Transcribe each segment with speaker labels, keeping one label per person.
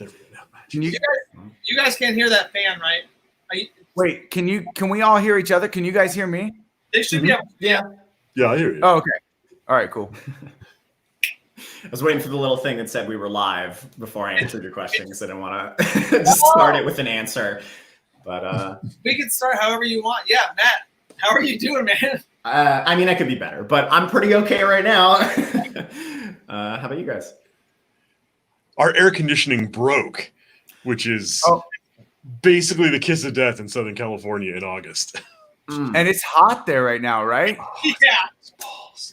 Speaker 1: There we go. Now,
Speaker 2: you guys can't hear that fan, right?
Speaker 3: Wait, can we all hear each other? Can you guys hear me?
Speaker 2: They should be able to.
Speaker 1: Yeah, I hear you.
Speaker 3: Oh, okay. All right, cool.
Speaker 4: I was waiting for the little thing that said we were live before I answered your question because I didn't want to just start it with an answer. But
Speaker 2: we can start however you want. Yeah, Matt, how are you doing, man?
Speaker 4: I mean, I could be better, but I'm pretty okay right now. How about you guys?
Speaker 1: Our air conditioning broke, which is basically the kiss of death in Southern California in August.
Speaker 3: And it's hot there right now, right?
Speaker 2: Yeah.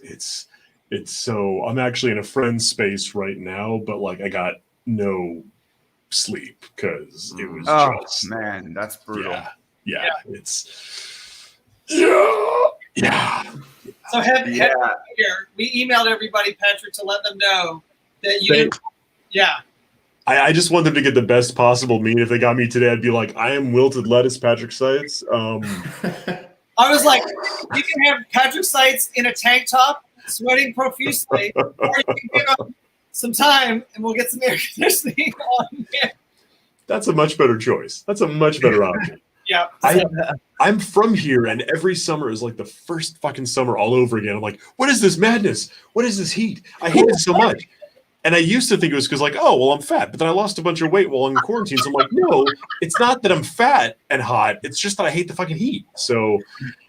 Speaker 1: It's so I'm actually in a friend's space right now, but like I got no sleep because it was just
Speaker 3: man, that's brutal.
Speaker 1: Yeah. It's yeah.
Speaker 2: So heavy here. We emailed everybody, Patrick, to let them know that you.
Speaker 1: I just want them to get the best possible meat. If they got me today, I'd be like, I am wilted lettuce, Patrick Seitz.
Speaker 2: I was like, you can have Patrick Seitz in a tank top, sweating profusely, or you can give him some time and we'll get some air conditioning on there.
Speaker 1: That's a much better choice. That's a much better option.
Speaker 2: Yeah.
Speaker 1: I'm from here, and every summer is like the first fucking summer all over again. I'm like, what is this madness? What is this heat? I hate it so much. And I used to think it was because, like, oh, well, I'm fat. But then I lost a bunch of weight while in quarantine. So I'm like, no, it's not that I'm fat and hot. It's just that I hate the fucking heat. So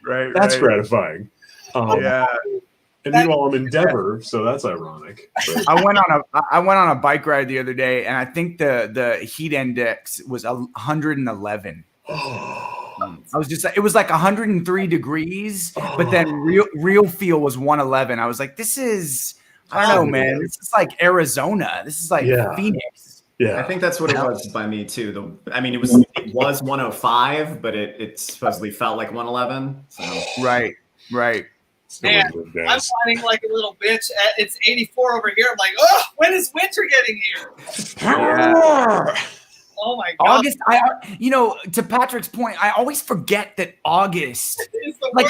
Speaker 1: that's gratifying. And meanwhile, I'm in Denver, so that's ironic. But.
Speaker 3: I went on a bike ride the other day, and I think the heat index was 111. I was just, it was like 103 degrees, but then real feel was 111. I was like, this is, I don't know, man. This is like Arizona. This is like Phoenix.
Speaker 1: Yeah,
Speaker 4: I think that's what it was by me too. It was 105, but it supposedly felt like 111. So.
Speaker 3: Right.
Speaker 2: Man, I'm fighting like a little bitch. It's 84 over here. I'm like, oh, when is winter getting here? Oh my God.
Speaker 3: August, to Patrick's point, I always forget that August, like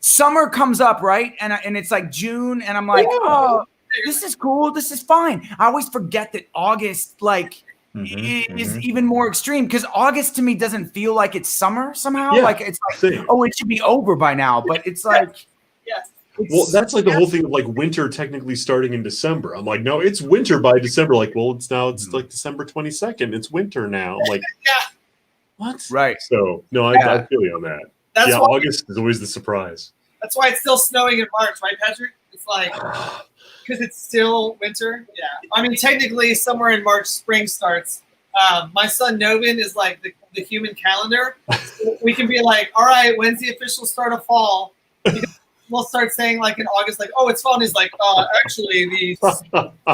Speaker 3: summer comes up, right? And it's like June, and I'm like, oh, this is cool. This is fine. I always forget that August, is even more extreme because August to me doesn't feel like it's summer somehow.
Speaker 1: Yeah,
Speaker 3: like it's like, it should be over by now, but it's like.
Speaker 2: Yes.
Speaker 1: Well, that's like the whole thing of like winter technically starting in December. I'm like, no, it's winter by December. Like, well, it's like December 22nd. It's winter now. I'm like, what?
Speaker 3: Right.
Speaker 1: So, no, I feel you on that.
Speaker 2: That's why,
Speaker 1: August is always the surprise.
Speaker 2: That's why it's still snowing in March, right, Patrick? It's like, because it's still winter. Yeah. I mean, technically, somewhere in March, spring starts. My son Novin is like the human calendar. So we can be like, all right, when's the official start of fall? We'll start saying like in August, like, oh, it's fall. And he's like, actually, the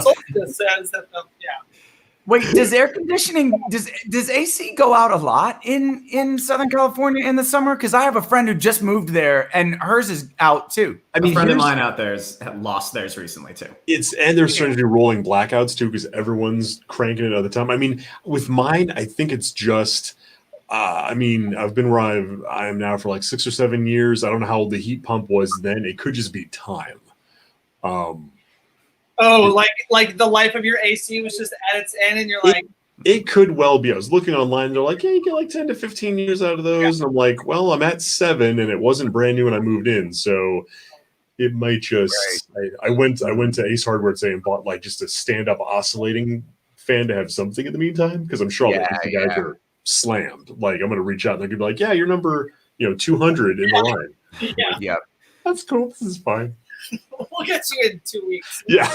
Speaker 2: solstice says that.
Speaker 3: Wait, does air conditioning does AC go out a lot in Southern California in the summer? Because I have a friend who just moved there and hers is out too.
Speaker 4: I mean, a friend of mine out there has lost theirs recently too.
Speaker 1: And there's starting to be rolling blackouts too because everyone's cranking it all the time. I mean, with mine, I think it's just. I've been where I am now for like 6 or 7 years. I don't know how old the heat pump was then. It could just be time.
Speaker 2: Like the life of your AC was just at its end, and you're like,
Speaker 1: it could well be. I was looking online. And they're like, yeah, you get like 10 to 15 years out of those. And I'm like, well, I'm at 7, and it wasn't brand new when I moved in, so it might just. Right. I went to Ace Hardware today and bought like just a stand-up oscillating fan to have something in the meantime because I'm sure all the guys are. Slammed. Like I'm gonna reach out and they're gonna be like, yeah, you're number 200 in the line.
Speaker 3: Yeah,
Speaker 1: that's cool. This is fine.
Speaker 2: We'll get you in 2 weeks.
Speaker 1: Yeah.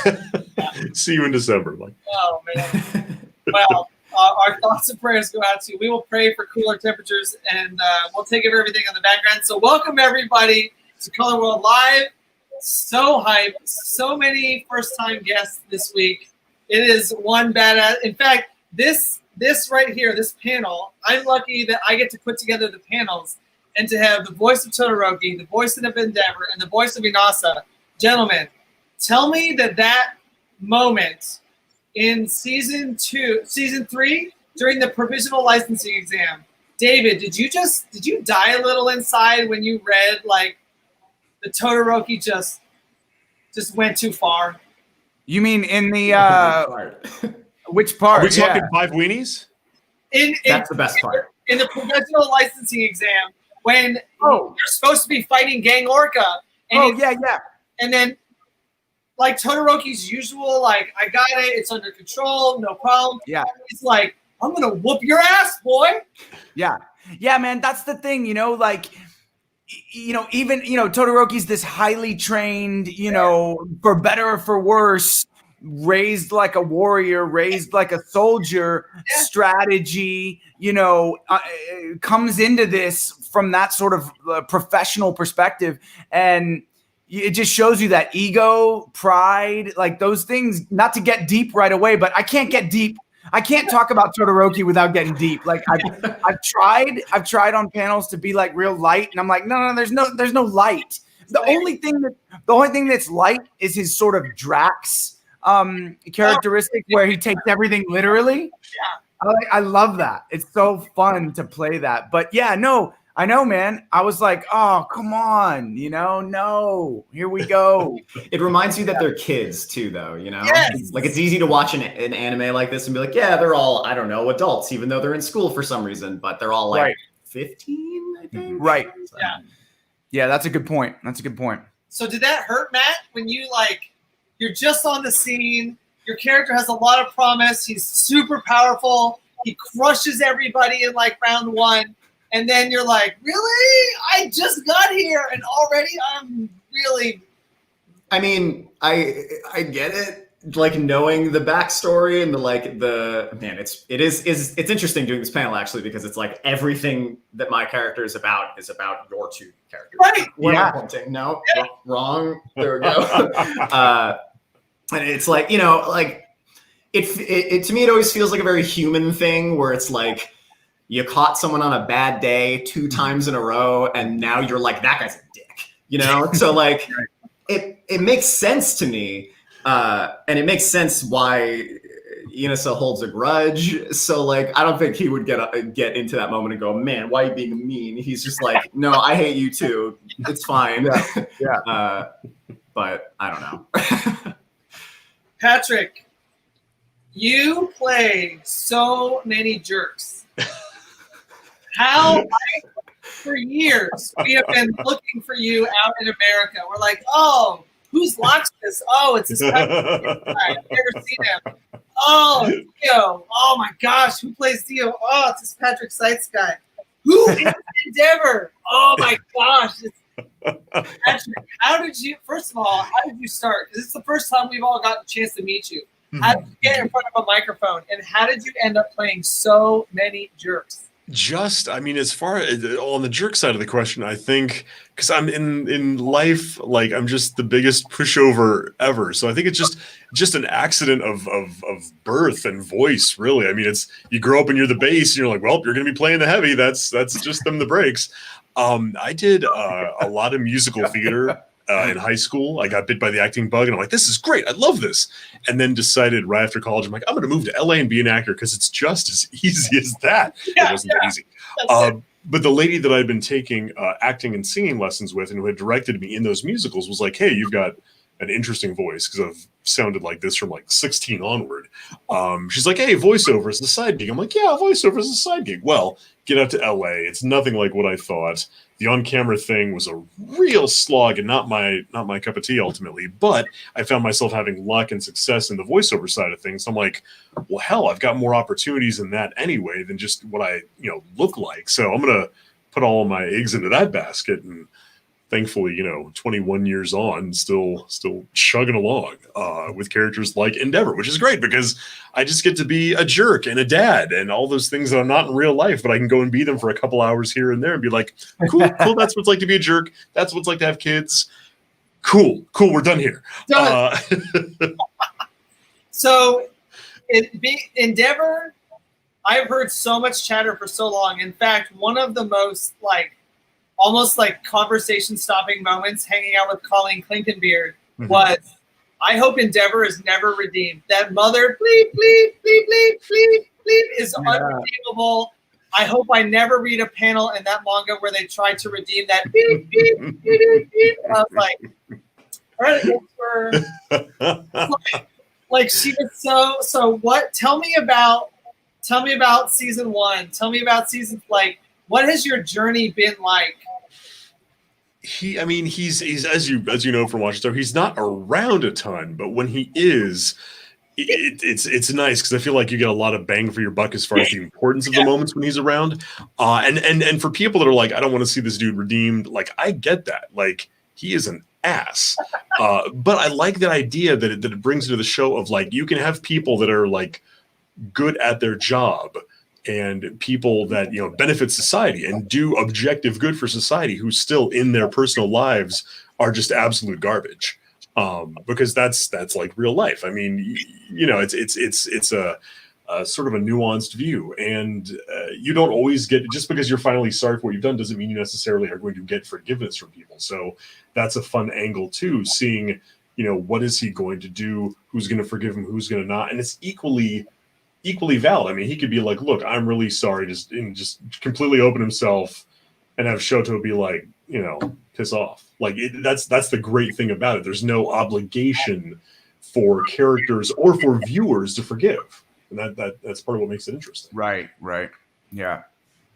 Speaker 1: See you in December. Like,
Speaker 2: oh man. Well, our thoughts and prayers go out to you. We will pray for cooler temperatures, and we'll take care of everything on the background. So welcome everybody to Color World Live. So hyped. So many first-time guests this week. It is one badass. In fact, this right here, this panel, I'm lucky that I get to put together the panels and to have the voice of Todoroki, the voice of Endeavor, and the voice of Inasa. Gentlemen, tell me that moment in season 3, during the provisional licensing exam, David, did you die a little inside when you read like the Todoroki just went too far?
Speaker 3: You mean in the Which part?
Speaker 1: Are we talking 5 weenies?
Speaker 4: That's the best part.
Speaker 2: In the professional licensing exam, when you're supposed to be fighting Gang Orca. And And then, like Todoroki's usual, like, I got it, it's under control, no problem.
Speaker 3: Yeah.
Speaker 2: It's like, I'm going to whoop your ass, boy.
Speaker 3: Yeah. Yeah, man, that's the thing, like, even, Todoroki's this highly trained, for better or for worse, raised like a warrior, raised like a soldier, strategy, comes into this from that sort of professional perspective. And it just shows you that ego, pride, like those things, not to get deep right away, but I can't get deep. I can't talk about Todoroki without getting deep. Like I've tried on panels to be like real light, and I'm like, no, there's no light. The only thing that's light is his sort of Drax characteristic where he takes everything literally.
Speaker 2: Yeah.
Speaker 3: I love that. It's so fun to play that. But yeah, no, I know, man. I was like, oh, come on, no, here we go.
Speaker 4: It reminds you that they're kids too, though,
Speaker 2: Yes.
Speaker 4: Like it's easy to watch an anime like this and be like, yeah, they're all, I don't know, adults, even though they're in school for some reason, but they're all like 15, I think.
Speaker 3: Right.
Speaker 4: So,
Speaker 3: Yeah, that's a good point.
Speaker 2: So did that hurt, Matt, when you're just on the scene, your character has a lot of promise, he's super powerful, he crushes everybody in like round 1, and then you're like, really? I just got here and already I'm really...
Speaker 4: I mean, I get it. Like knowing the backstory and it's interesting doing this panel actually, because it's like everything that my character is about your two characters.
Speaker 2: Right.
Speaker 4: Where am I pointing? No, wrong. There we go. And it's like, like it to me, it always feels like a very human thing where it's like you caught someone on a bad day 2 times in a row, and now you're like, that guy's a dick, So like it makes sense to me. And it makes sense why Inasa holds a grudge. So like, I don't think he would get into that moment and go, man, why are you being mean? He's just like, no, I hate you too. It's fine.
Speaker 3: Yeah.
Speaker 4: But I don't know.
Speaker 2: Patrick, you play so many jerks. For years, we have been looking for you out in America. We're like, oh, who's Locksmith? Oh, it's this guy. I've never seen him. Oh, Theo. Oh my gosh, who plays Theo? Oh, it's this Patrick Seitz guy. Who is Endeavor? Oh my gosh. Patrick, first of all, how did you start? Because it's the first time we've all gotten a chance to meet you. How did you get in front of a microphone? And how did you end up playing so many jerks?
Speaker 1: As far as on the jerk side of the question, I think because I'm in life, like I'm just the biggest pushover ever. So I think it's just an accident of birth and voice, really. I mean, it's you grow up and you're the bass, and you're like, well, you're gonna be playing the heavy. That's just them the breaks. I did a lot of musical theater in high school. I got bit by the acting bug, and I'm like, this is great. I love this. And then decided right after college, I'm like, I'm going to move to LA and be an actor because it's just as easy as that. It wasn't that easy. But the lady that I'd been taking acting and singing lessons with and who had directed me in those musicals was like, hey, you've got an interesting voice, because I've sounded like this from like 16 onward. She's like, hey, voiceover is the side gig. I'm like, yeah, voiceover is the side gig. Well, get out to LA. It's nothing like what I thought. The on-camera thing was a real slog and not my cup of tea ultimately. But I found myself having luck and success in the voiceover side of things. So I'm like, well, hell, I've got more opportunities in that anyway than just what I look like. So I'm gonna put all of my eggs into that basket. And thankfully, 21 years on, still chugging along with characters like Endeavor, which is great because I just get to be a jerk and a dad and all those things that I'm not in real life, but I can go and be them for a couple hours here and there and be like, cool, that's what it's like to be a jerk. That's what it's like to have kids. Cool, we're done here.
Speaker 2: So, Endeavor, I've heard so much chatter for so long. In fact, one of the most almost like conversation-stopping moments hanging out with Colleen Klinkenbeard was, I hope Endeavor is never redeemed. That mother bleep, bleep, bleep, bleep, bleep, bleep is unredeemable. I hope I never read a panel in that manga where they tried to redeem that beep, beep, beep, beep, beep. And I was like, all right, Like she was so what? Tell me about season 1. Tell me about season, like, what has your journey been like?
Speaker 1: I mean, he's as you know from watching, so he's not around a ton, but when he is, it's nice because I feel like you get a lot of bang for your buck as far as the importance of the moments when he's around. And for people that are like, I don't want to see this dude redeemed, like I get that. Like he is an ass, but I like that idea that it brings into the show of like you can have people that are like good at their job and people that benefit society and do objective good for society who still in their personal lives are just absolute garbage. Because that's like real life. I mean, it's a sort of a nuanced view, and you don't always get, just because you're finally sorry for what you've done doesn't mean you necessarily are going to get forgiveness from people. So that's a fun angle too, seeing what is he going to do, who's going to forgive him, who's going to not, and it's equally valid. I mean, he could be like, look, I'm really sorry, just completely open himself and have Shoto be like, piss off. Like that's the great thing about it. There's no obligation for characters or for viewers to forgive. And that's part of what makes it interesting.
Speaker 3: Right. Yeah.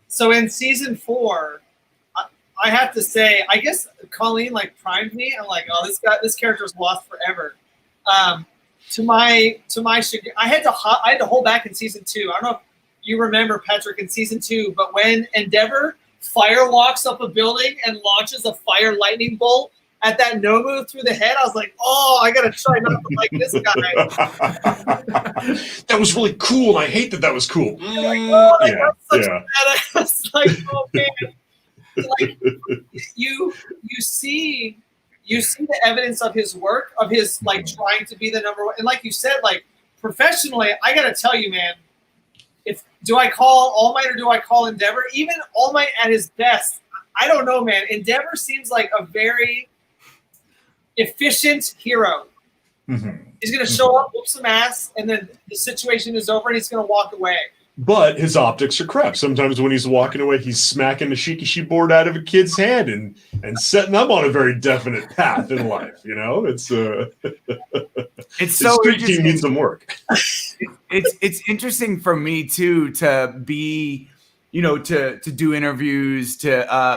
Speaker 2: So in season 4, I have to say, I guess Colleen like primed me. I'm like, oh, this character's lost forever. To my chagrin, I had to hold back in season 2. I don't know if you remember, Patrick, in season 2, but when Endeavor fire walks up a building and launches a fire lightning bolt at that Nomu through the head, I was like, oh, I gotta try not to like this guy.
Speaker 1: That was really cool, and I hate that was cool.
Speaker 2: Like, oh, that's such a badass. Like, oh man. Like you see the evidence of his work, of his like trying to be the number one. And like you said, like professionally, I gotta tell you, man, do I call All Might or do I call Endeavor? Even All Might at his best, I don't know, man. Endeavor seems like a very efficient hero. Mm-hmm. He's going to show up, whoop some ass, and then the situation is over and he's going to walk away.
Speaker 1: But his optics are crap. Sometimes when he's walking away, he's smacking the shikishi board out of a kid's hand and setting them on a very definite path in life. It's
Speaker 3: so
Speaker 1: street team needs some work.
Speaker 3: It's interesting for me too to be, to do interviews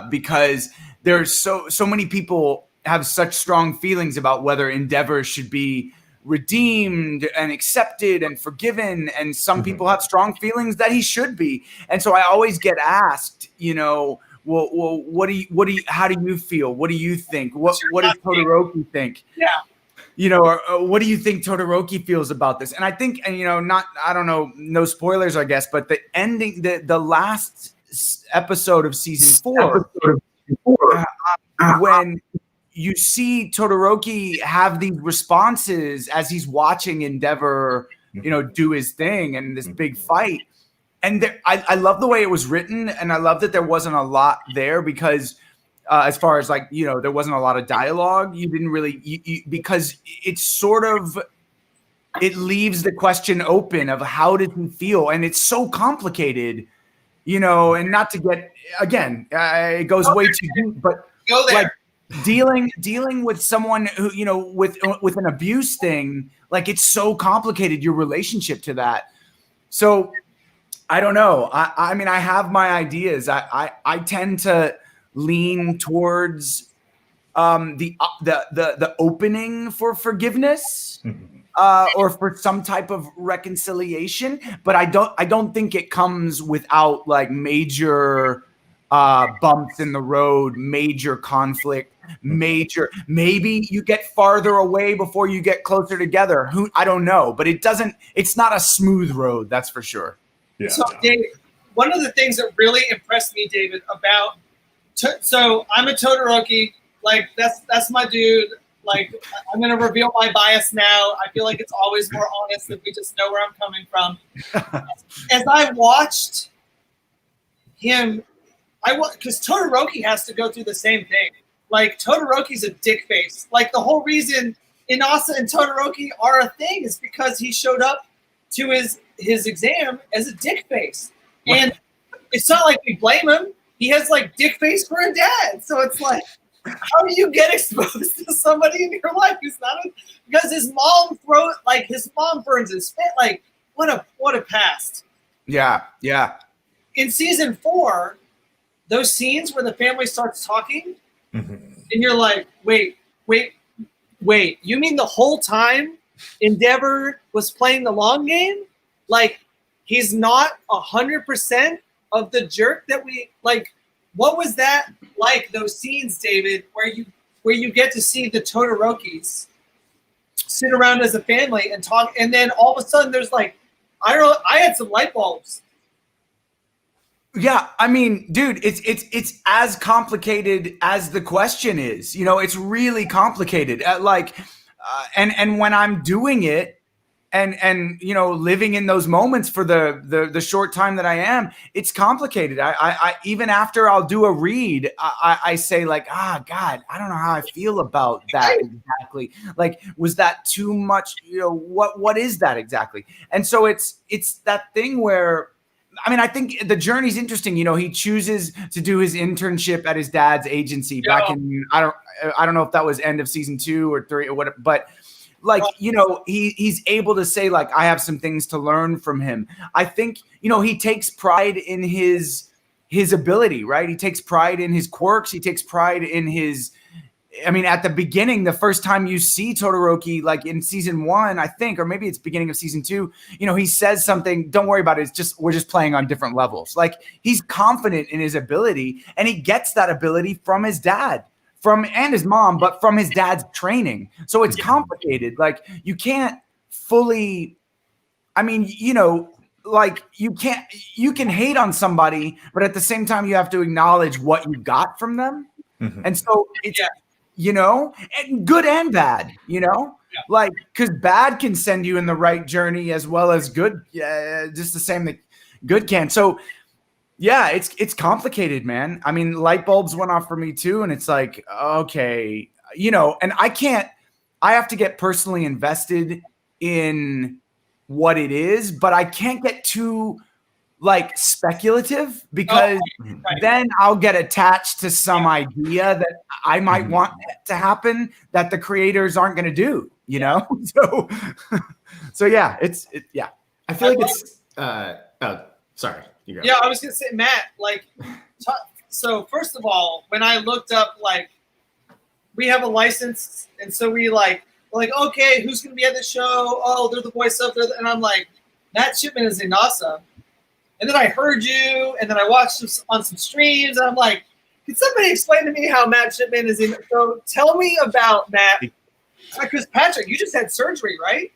Speaker 3: because there's so many people have such strong feelings about whether Endeavor should be redeemed and accepted and forgiven, and some people have strong feelings that he should be. And so I always get asked, well, how do you feel? What do you think? What does Todoroki think?
Speaker 2: Yeah.
Speaker 3: Or what do you think Todoroki feels about this? And I think, I don't know, no spoilers, I guess, but the ending, the last episode of season 4, when you see Todoroki have these responses as he's watching Endeavor, do his thing and this big fight. And I love the way it was written, and I love that there wasn't a lot there because as far as like, there wasn't a lot of dialogue. You didn't really, because it's sort of, it leaves the question open of how did he feel? And it's so complicated, and not to get, again, it goes way too deep, but
Speaker 2: go there.
Speaker 3: Like, dealing with someone who with an abuse thing, like it's so complicated, your relationship to that. So I don't know. I mean, I have my ideas. I tend to lean towards the opening for forgiveness or for some type of reconciliation, but I don't think it comes without like major bumps in the road, major conflict, maybe you get farther away before you get closer together. I don't know, but it's not a smooth road, that's for sure.
Speaker 1: Yeah.
Speaker 2: So David, one of the things that really impressed me, David, about so I'm a Todoroki, like that's my dude. Like I'm gonna reveal my bias now. I feel like it's always more honest if we just know where I'm coming from. As I watched him, because Todoroki has to go through the same thing. Like Todoroki's a dick face. Like the whole reason Inasa and Todoroki are a thing is because he showed up to his exam as a dick face. And it's not like we blame him. He has like dick face for a dad. So it's like, how do you get exposed to somebody in your life who's not because his mom burns his face. Like, what a past.
Speaker 3: Yeah.
Speaker 2: In season 4, those scenes where the family starts talking, and you're like, wait, you mean the whole time Endeavor was playing the long game? Like, he's not 100% of the jerk that we like. What was that like? Those scenes, David, where you get to see the Todorokis sit around as a family and talk, and then all of a sudden there's like, I don't know, I had some light bulbs.
Speaker 3: Yeah, I mean, dude, it's as complicated as the question is. You know, it's really complicated. And when I'm doing it, and you know, living in those moments for the short time that I am, it's complicated. I even after I'll do a read, I say like, God, I don't know how I feel about that exactly. Like, was that too much? You know, what is that exactly? And so it's that thing where, I mean, I think the journey's interesting. You know, he chooses to do his internship at his dad's agency back in, I don't know if that was end of season 2 or 3 or what, but like, you know, he's able to say like, I have some things to learn from him. I think, you know, he takes pride in his ability, right? He takes pride in his quirks. He takes pride in his, I mean, at the beginning, the first time you see Todoroki, like in season 1, I think, or maybe it's beginning of season 2, you know, he says something, don't worry about it. It's just, we're just playing on different levels. Like, he's confident in his ability, and he gets that ability from his dad. And his mom, but from his dad's training. So it's complicated. Like, you can't fully, I mean, you know, like you can hate on somebody, but at the same time, you have to acknowledge what you got from them. And so it's, you know, and good and bad, you know, like, because bad can send you in the right journey as well as good, just the same that good can. So yeah, it's complicated, man. I mean, light bulbs went off for me too. And it's like, okay, you know, and I have to get personally invested in what it is, but I can't get too like speculative because then I'll get attached to some idea that I might want to happen that the creators aren't going to do, you know? So yeah, yeah.
Speaker 4: I feel like it's, sorry.
Speaker 2: Yeah, I was gonna say, Matt, like, so first of all, when I looked up, like, we have a license, and so we're like, okay, who's gonna be at the show? Oh, they're the voice of it, and I'm like, Matt Shipman is Inasa, and then I heard you, and then I watched on some streams, and I'm like, can somebody explain to me how Matt Shipman is in? So tell me about Matt, because Patrick, you just had surgery, right?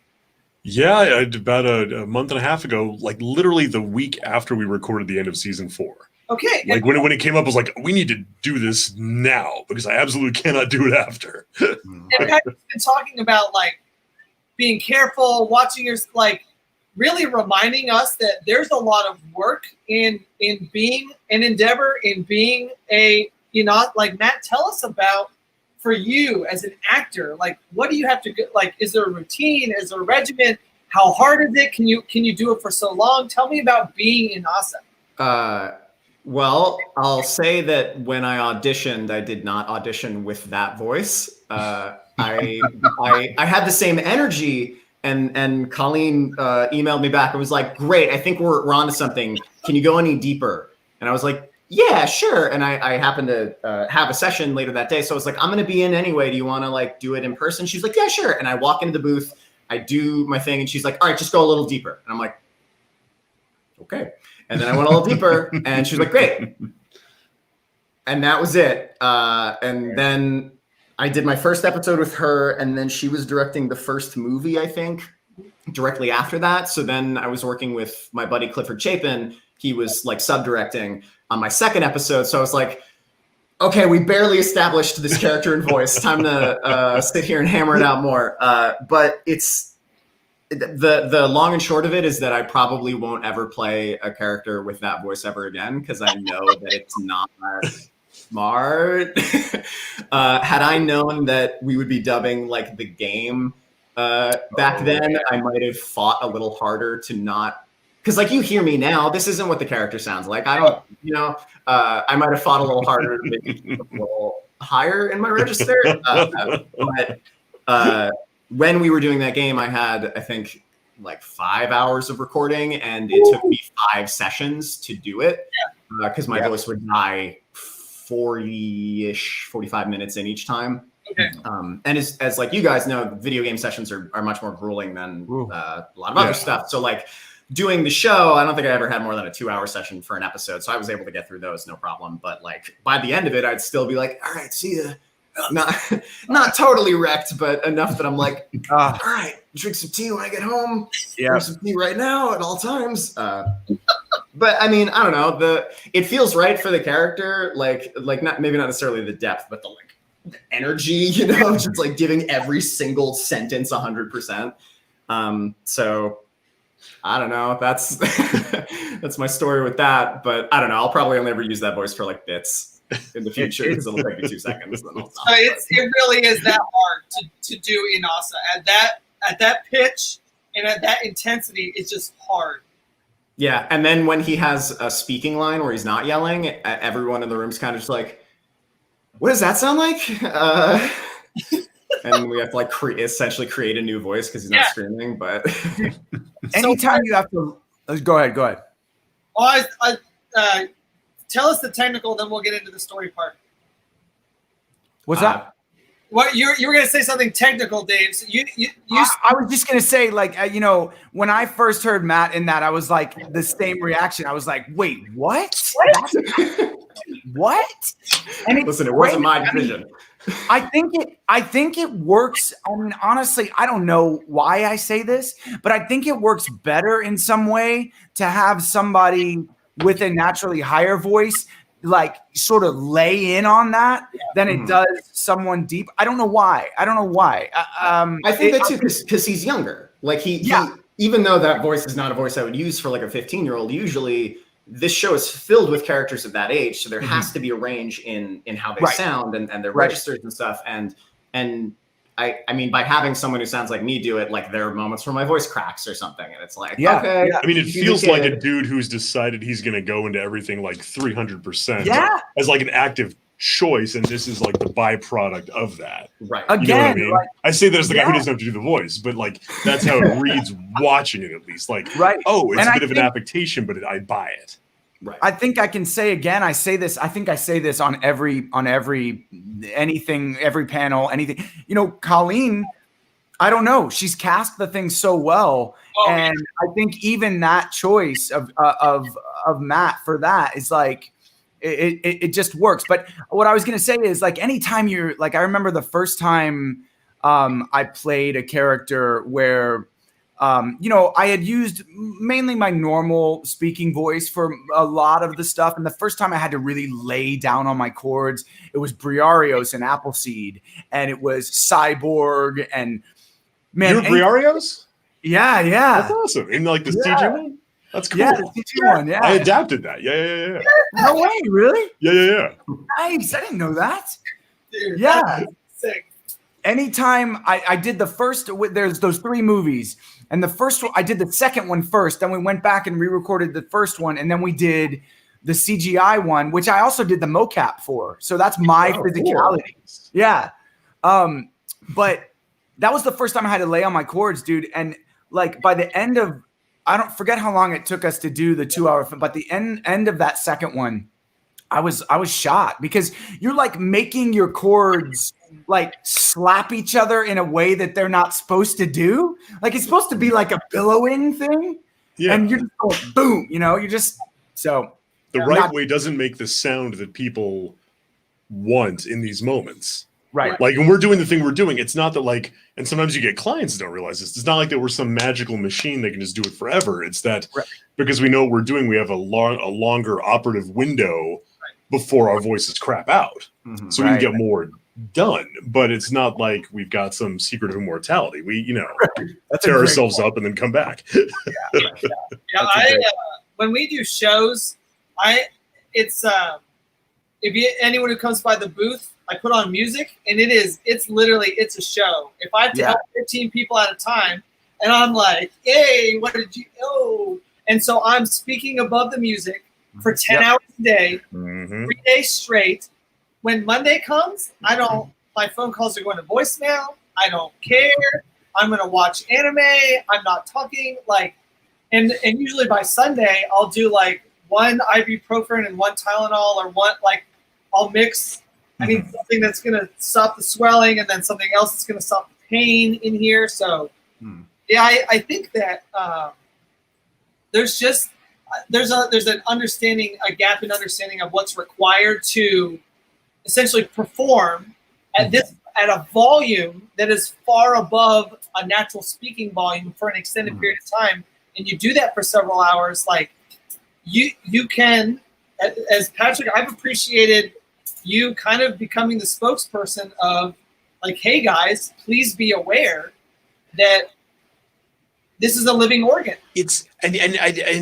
Speaker 1: Yeah, about a month and a half ago, like literally the week after we recorded the end of season 4.
Speaker 2: Okay.
Speaker 1: Like when it came up, I was like, we need to do this now because I absolutely cannot do it after.
Speaker 2: And Patrick's been talking about like being careful, watching your, like, really reminding us that there's a lot of work in being an Endeavor, in being a, you know, like, Matt, tell us about, for you as an actor, like, what do you have to get? Like, is there a routine? Is there a regimen? How hard is it? Can you do it for so long? Tell me about being Inasa.
Speaker 4: Well, I'll say that when I auditioned, I did not audition with that voice. I had the same energy, and Colleen emailed me back and was like, "Great, I think we're onto something. Can you go any deeper?" And I was like, yeah, sure. And I happened to have a session later that day. So I was like, I'm going to be in anyway. Do you want to like do it in person? She's like, yeah, sure. And I walk into the booth, I do my thing. And she's like, all right, just go a little deeper. And I'm like, okay. And then I went a little deeper and she's like, great. And that was it. And then I did my first episode with her. And then she was directing the first movie, I think, directly after that. So then I was working with my buddy Clifford Chapin. He was like sub-directing on my second episode. So I was like, okay, we barely established this character and voice. Time to sit here and hammer it out more. But it's the long and short of it is that I probably won't ever play a character with that voice ever again because I know that it's not smart. Had I known that we would be dubbing like the game back then, I might have fought a little harder to not. Because like you hear me now, this isn't what the character sounds like. I don't, you know, I might have fought a little harder to make it a little higher in my register. But when we were doing that game, I had, I think, like 5 hours of recording, and it took me 5 sessions to do it because my voice would die 40-ish, 45 minutes in each time.
Speaker 2: Okay.
Speaker 4: And as like you guys know, video game sessions are much more grueling than a lot of other stuff. So like doing the show, I don't think I ever had more than a 2-hour session for an episode. So I was able to get through those, no problem. But like by the end of it, I'd still be like, all right, see ya. Not totally wrecked, but enough that I'm like, all right, drink some tea when I get home. Drink some tea right now at all times. But I mean, I don't know. It feels right for the character, like not maybe not necessarily the depth, but the energy, you know, just like giving every single sentence 100%. So I don't know. That's that's my story with that. But I don't know. I'll probably only ever use that voice for like bits in the future because it'll take me 2 seconds. Then I'll stop.
Speaker 2: It really is that hard to do Inasa at that pitch and at that intensity. It's just hard.
Speaker 4: Yeah, and then when he has a speaking line where he's not yelling, everyone in the room's kind of just like, "What does that sound like?" And we have to like essentially create a new voice because he's not screaming. But
Speaker 3: anytime you have to, go ahead.
Speaker 2: Well, tell us the technical, then we'll get into the story part.
Speaker 3: What's that?
Speaker 2: What you were going to say something technical, Dave? So
Speaker 3: I was just going to say, like, you know, when I first heard Matt in that, I was like the same reaction. I was like, wait, what? What? And
Speaker 4: listen, it wasn't my decision.
Speaker 3: I think it works. I mean, honestly, I don't know why I say this, but I think it works better in some way to have somebody with a naturally higher voice, like sort of lay in on that than it does someone deep. I don't know why.
Speaker 4: I think that too, because he's younger. Like he, even though that voice is not a voice I would use for like a 15-year-old, usually this show is filled with characters of that age. So there has to be a range in how they sound and their registers and stuff. And I mean, by having someone who sounds like me do it, like there are moments where my voice cracks or something, and it's like, okay.
Speaker 1: I mean, it feels like a dude who's decided he's going to go into everything like 300% as like an active choice, and this is like the byproduct of that.
Speaker 4: Right.
Speaker 3: Again,
Speaker 1: you know what I mean? I say that as the guy who doesn't have to do the voice, but like that's how it reads watching it, at least. Like, oh, it's a bit of an affectation, but I buy it.
Speaker 4: Right.
Speaker 3: I think I can say again. I say this on every panel, anything. You know, Colleen, I don't know. She's cast the thing so well, and I think even that choice of Matt for that is like it just works. But what I was gonna say is like anytime you're like, I remember the first time I played a character where. You know, I had used mainly my normal speaking voice for a lot of the stuff. And the first time I had to really lay down on my chords, it was Briarios and Appleseed, and it was Cyborg and man.
Speaker 1: You're Briarios?
Speaker 3: Yeah.
Speaker 1: That's awesome. In like the CG one? That's cool.
Speaker 3: Yeah, the CG one, yeah.
Speaker 1: I adapted that. Yeah.
Speaker 3: No way, really?
Speaker 1: Yeah.
Speaker 3: Nice. I didn't know that.
Speaker 2: Dude,
Speaker 3: Yeah.
Speaker 2: Sick.
Speaker 3: Anytime I did the first, there's those 3 movies. And the first one, I did the second one first. Then we went back and re-recorded the first one. And then we did the CGI one, which I also did the mocap for. So that's my physicality. Cool. Yeah. But that was the first time I had to lay on my chords, dude. And like by the end of, I don't forget how long it took us to do the 2-hour film, but the end of that second one, I was shot because you're like making your chords like slap each other in a way that they're not supposed to do. Like it's supposed to be like a billowing thing. Yeah. And you're just going boom, you know, you're just so
Speaker 1: the right way doesn't make the sound that people want in these moments.
Speaker 3: Right.
Speaker 1: Like when we're doing the thing we're doing, it's not that like, and sometimes you get clients that don't realize this. It's not like that we're some magical machine that can just do it forever. It's that because we know what we're doing, we have a longer operative window before our voices crap out. So we can get more done, but it's not like we've got some secret of immortality. We, you know, tear ourselves up and then come back.
Speaker 2: When we do shows, it's anyone who comes by the booth, I put on music, and it's literally a show. If I have to help 15 people at a time, and I'm like, hey, what did you know? And so I'm speaking above the music for 10 hours a day, 3 days straight. when Monday comes, my phone calls are going to voicemail. I don't care. I'm going to watch anime. I'm not talking and usually by Sunday I'll do like one ibuprofen and one Tylenol or one, I'll mix. I need something that's going to stop the swelling and then something else that's going to stop the pain in here. So yeah, I think that there's an understanding, a gap in understanding of what's required to essentially perform at a volume that is far above a natural speaking volume for an extended period of time, and you do that for several hours. Like you can, as Patrick, I've appreciated you kind of becoming the spokesperson of like, hey guys, please be aware that this is a living organ.
Speaker 1: It's and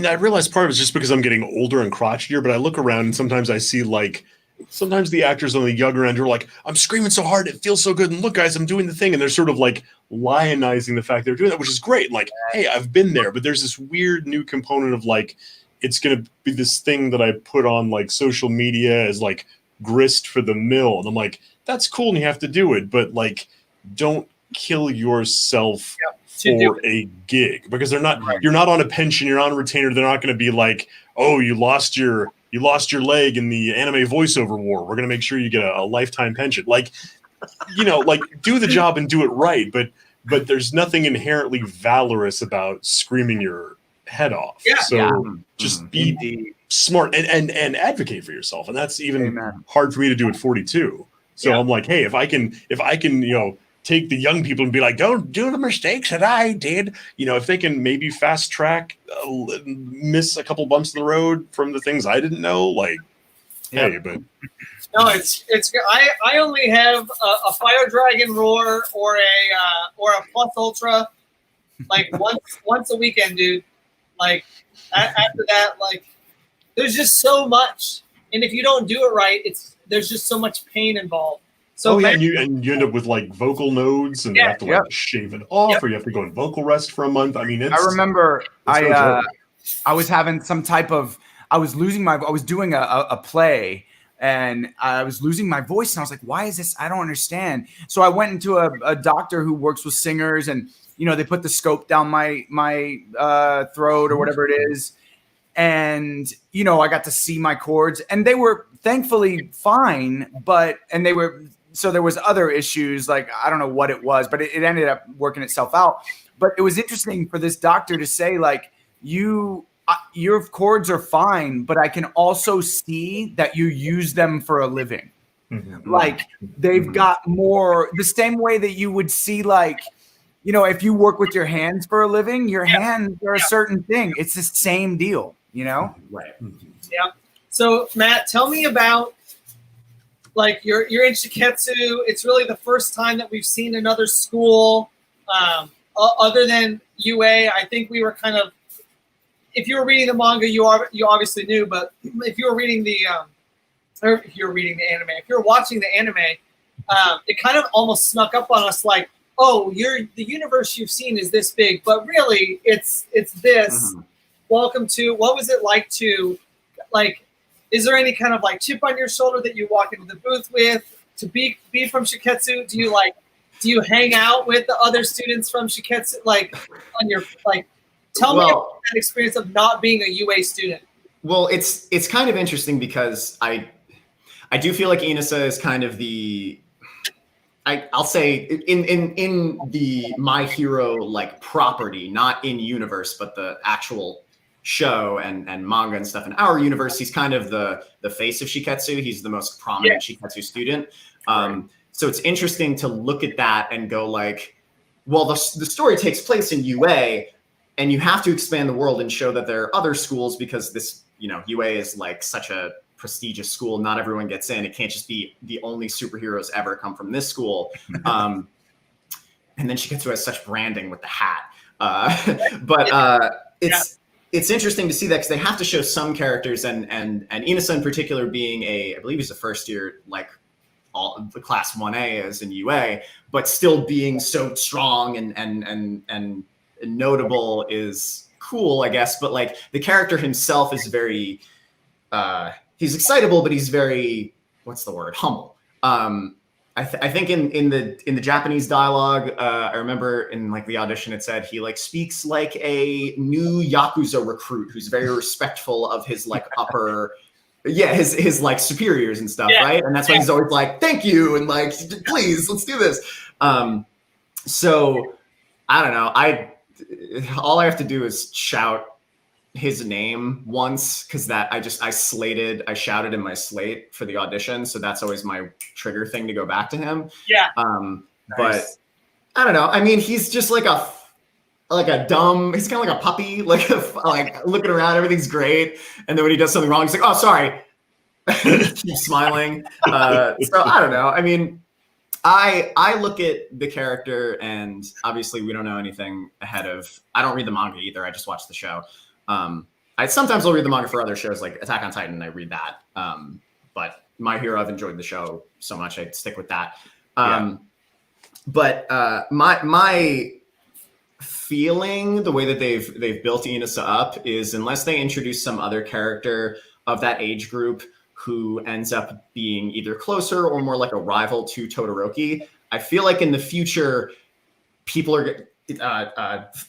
Speaker 1: I realize part of it's just because I'm getting older and crotchetier, but I look around and sometimes I see like sometimes the actors on the younger end are like, I'm screaming so hard, it feels so good, and look guys, I'm doing the thing, and they're sort of like lionizing the fact they're doing that, which is great. Like, hey, I've been there, but there's this weird new component of like, it's gonna be this thing that I put on like social media as like grist for the mill, and I'm like, that's cool and you have to do it, but like, don't kill yourself for a gig, because they're not, you're not on a pension, you're on a retainer. They're not going to be like, oh, you lost your leg in the anime voiceover war, we're going to make sure you get a lifetime pension. Like, like do the job and do it right, but there's nothing inherently valorous about screaming your head off. Just be smart and advocate for yourself, and that's even hard for me to do at 42. So I'm like, hey, if I can take the young people and be like, don't do the mistakes that I did. If they can maybe fast track, miss a couple bumps in the road from the things I didn't know, like, hey, but.
Speaker 2: No, it's good. I only have a Fire Dragon Roar or a Plus Ultra, like once a weekend, dude. Like after that, like there's just so much, and if you don't do it right, there's just so much pain involved. So
Speaker 1: and you end up with like vocal nodes, and you have to like shave it off, or you have to go in vocal rest for a month. I mean, I
Speaker 3: remember I was having some type of, I was doing a play, and I was losing my voice, and I was like, why is this? I don't understand. So I went into a doctor who works with singers, and they put the scope down my throat or whatever it is, and I got to see my chords, and they were thankfully fine, so there was other issues, like I don't know what it was, but it ended up working itself out. But it was interesting for this doctor to say, like, your chords are fine, but I can also see that you use them for a living. Like they've got more, the same way that you would see, like, if you work with your hands for a living, your hands are a certain thing. It's the same deal,
Speaker 4: Right.
Speaker 2: Yeah. So Matt, tell me about, like, you're in Shiketsu. It's really the first time that we've seen another school other than UA. I think we were kind of, if you were reading the manga, you obviously knew, but if you were reading or if you're reading the anime, if you're watching the anime, it kind of almost snuck up on us like, oh, the universe you've seen is this big, but really it's this. Welcome to, what was it like to, like, is there any kind of like chip on your shoulder that you walk into the booth with to be from Shiketsu? Do you hang out with the other students from Shiketsu? Like on your, like, tell me about that experience of not being a UA student.
Speaker 4: Well, it's kind of interesting because I do feel like Inasa is kind of I'll say in the My Hero like property, not in universe, but the actual show and manga and stuff in our universe, he's kind of the face of Shiketsu. He's the most prominent Shiketsu student. So it's interesting to look at that and go like, well, the story takes place in UA, and you have to expand the world and show that there are other schools, because this, UA is like such a prestigious school. Not everyone gets in. It can't just be the only superheroes ever come from this school. And then Shiketsu has such branding with the hat. It's interesting to see that, because they have to show some characters, and Inasa in particular being I believe he's a first year, like all the class 1A is in UA, but still being so strong and notable is cool, I guess. But like the character himself is very, he's excitable, but he's very, what's the word? Humble. I think in the Japanese dialogue, I remember in like the audition, it said he like speaks like a new Yakuza recruit who's very respectful of his like upper, his like superiors and stuff, right? And that's why he's always like, thank you, and like, please, let's do this. So I don't know. All I have to do is shout his name once, because that I shouted in my slate for the audition, so that's always my trigger thing to go back to him.
Speaker 3: Nice.
Speaker 4: But I don't know. I mean, he's just like a dumb. He's kind of like a puppy, like looking around, everything's great, and then when he does something wrong, he's like, "Oh, sorry," keeps smiling. So I don't know. I mean, I look at the character, and obviously we don't know anything ahead of. I don't read the manga either. I just watch the show. I sometimes will read the manga for other shows like Attack on Titan. I read that. But My Hero, I've enjoyed the show so much, I stick with that. But my feeling, the way that they've built Inasa up is, unless they introduce some other character of that age group who ends up being either closer or more like a rival to Todoroki, I feel like in the future, people are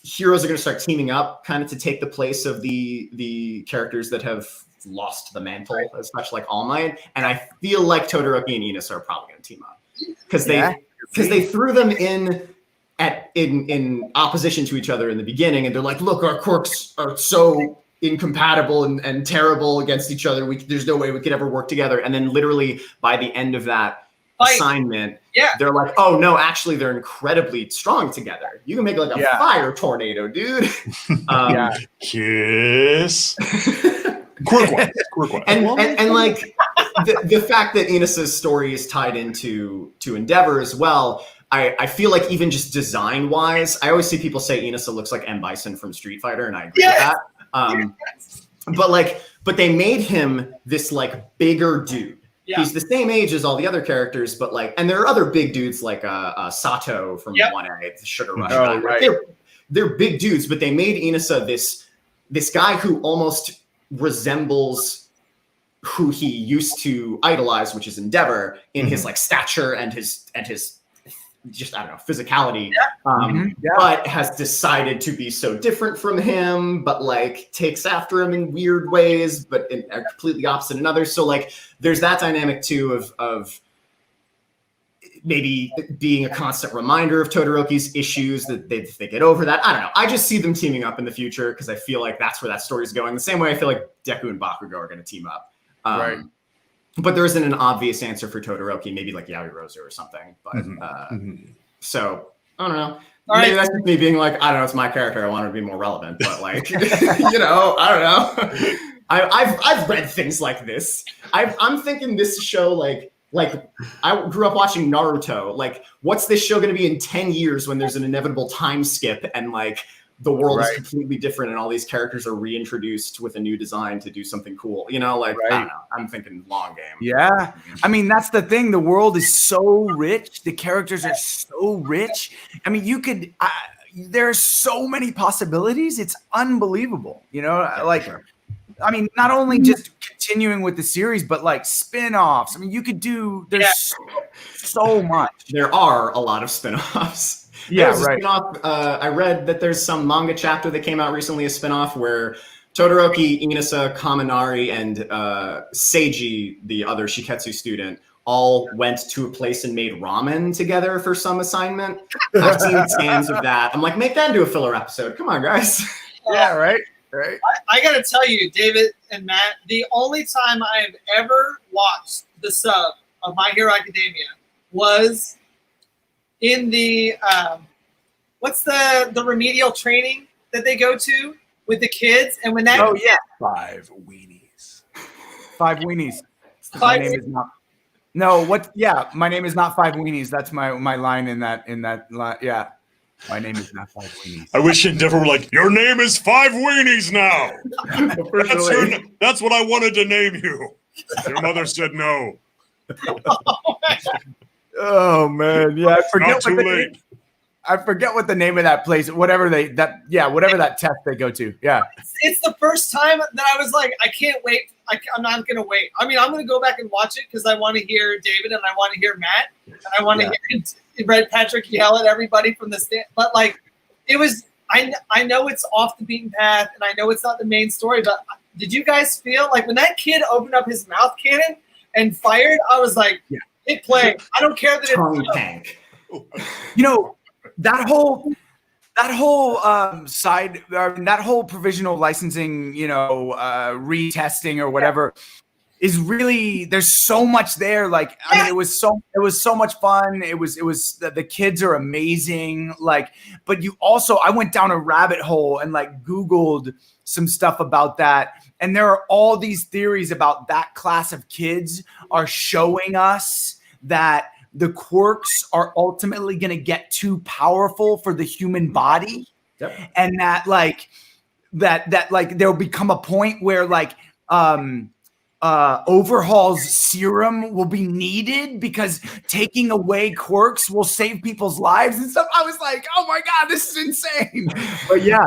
Speaker 4: heroes are going to start teaming up kind of to take the place of the characters that have lost the mantle as such, like All Might. And I feel like Todoroki and Inasa are probably going to team up because they threw them in opposition to each other in the beginning, and they're like, look, our quirks are so incompatible and terrible against each other. There's no way we could ever work together. And then literally by the end of that assignment, they're like, oh no, actually they're incredibly strong together. You can make like a fire tornado, dude.
Speaker 1: Kiss. Quick one.
Speaker 4: And like the fact that Inasa's story is tied into Endeavor as well, I feel like even just design wise, I always see people say Inasa looks like M. Bison from Street Fighter, and I agree with that. But they made him this like bigger dude. Yeah. He's the same age as all the other characters, but like, and there are other big dudes like Sato from 1A, the Sugar Rush.
Speaker 3: Oh, right.
Speaker 4: They're big dudes, but they made Inasa this guy who almost resembles who he used to idolize, which is Endeavor, in his like stature and his just, I don't know, physicality, but has decided to be so different from him, but like takes after him in weird ways, but are completely opposite in others. So like there's that dynamic too of maybe being a constant reminder of Todoroki's issues, that they get over that. I don't know. I just see them teaming up in the future because I feel like that's where that story is going. The same way I feel like Deku and Bakugo are going to team up. Right. But there isn't an obvious answer for Todoroki, maybe like Yaoyorozu or something. But so I don't know. Maybe that's just me being like, I don't know, it's my character. I want her to be more relevant. But like, I don't know. I've read things like this. I'm thinking this show like I grew up watching Naruto. Like, what's this show going to be in 10 years when there's an inevitable time skip and like the world is completely different and all these characters are reintroduced with a new design to do something cool? I don't know. I'm thinking long game.
Speaker 3: Yeah. I mean, that's the thing. The world is so rich. The characters are so rich. I mean, there's so many possibilities. It's unbelievable. I mean, not only just continuing with the series, but like spin-offs. I mean, you could do, there's so much.
Speaker 4: There are a lot of spin-offs.
Speaker 3: Yeah,
Speaker 4: there's a spin-off. I read that there's some manga chapter that came out recently, a spin-off where Todoroki, Inasa, Kaminari, and Seiji, the other Shiketsu student, all went to a place and made ramen together for some assignment. I've seen scans of that. I'm like, make that into a filler episode. Come on, guys.
Speaker 3: Yeah, right. Right.
Speaker 2: I got to tell you, David and Matt, the only time I've ever watched the sub of My Hero Academia was in the what's the remedial training that they go to with the kids, and when that
Speaker 1: 5 weenies.
Speaker 3: 5 weenies. My name is not. No, what? Yeah, my name is not 5 weenies. That's my line in that line. Yeah. My name is not 5 weenies.
Speaker 1: I wish Endeavor were like, your name is 5 weenies now. That's what I wanted to name you. Your mother said no.
Speaker 3: Oh man, yeah, I forget
Speaker 1: not too late.
Speaker 3: I forget what the name of that place, whatever that test they go to. Yeah.
Speaker 2: It's the first time that I was like, I can't wait. I'm not going to wait. I mean, I'm going to go back and watch it because I want to hear David and I want to hear Matt and I want to hear Patrick yell at everybody from the stand. But like, it was, I know it's off the beaten path and I know it's not the main story, but did you guys feel like when that kid opened up his mouth cannon and fired, I was like, hit play. I don't care that
Speaker 4: Tongue tank.
Speaker 3: You know, that whole that whole provisional licensing, retesting or whatever is really, there's so much there. Like, I mean, it was so much fun. It was the kids are amazing. Like, but I went down a rabbit hole and like Googled some stuff about that. And there are all these theories about that class of kids are showing us that the quirks are ultimately going to get too powerful for the human body.
Speaker 4: Yep.
Speaker 3: And that there'll become a point where like Overhaul's serum will be needed because taking away quirks will save people's lives and stuff. I was like, oh my God, this is insane. But yeah.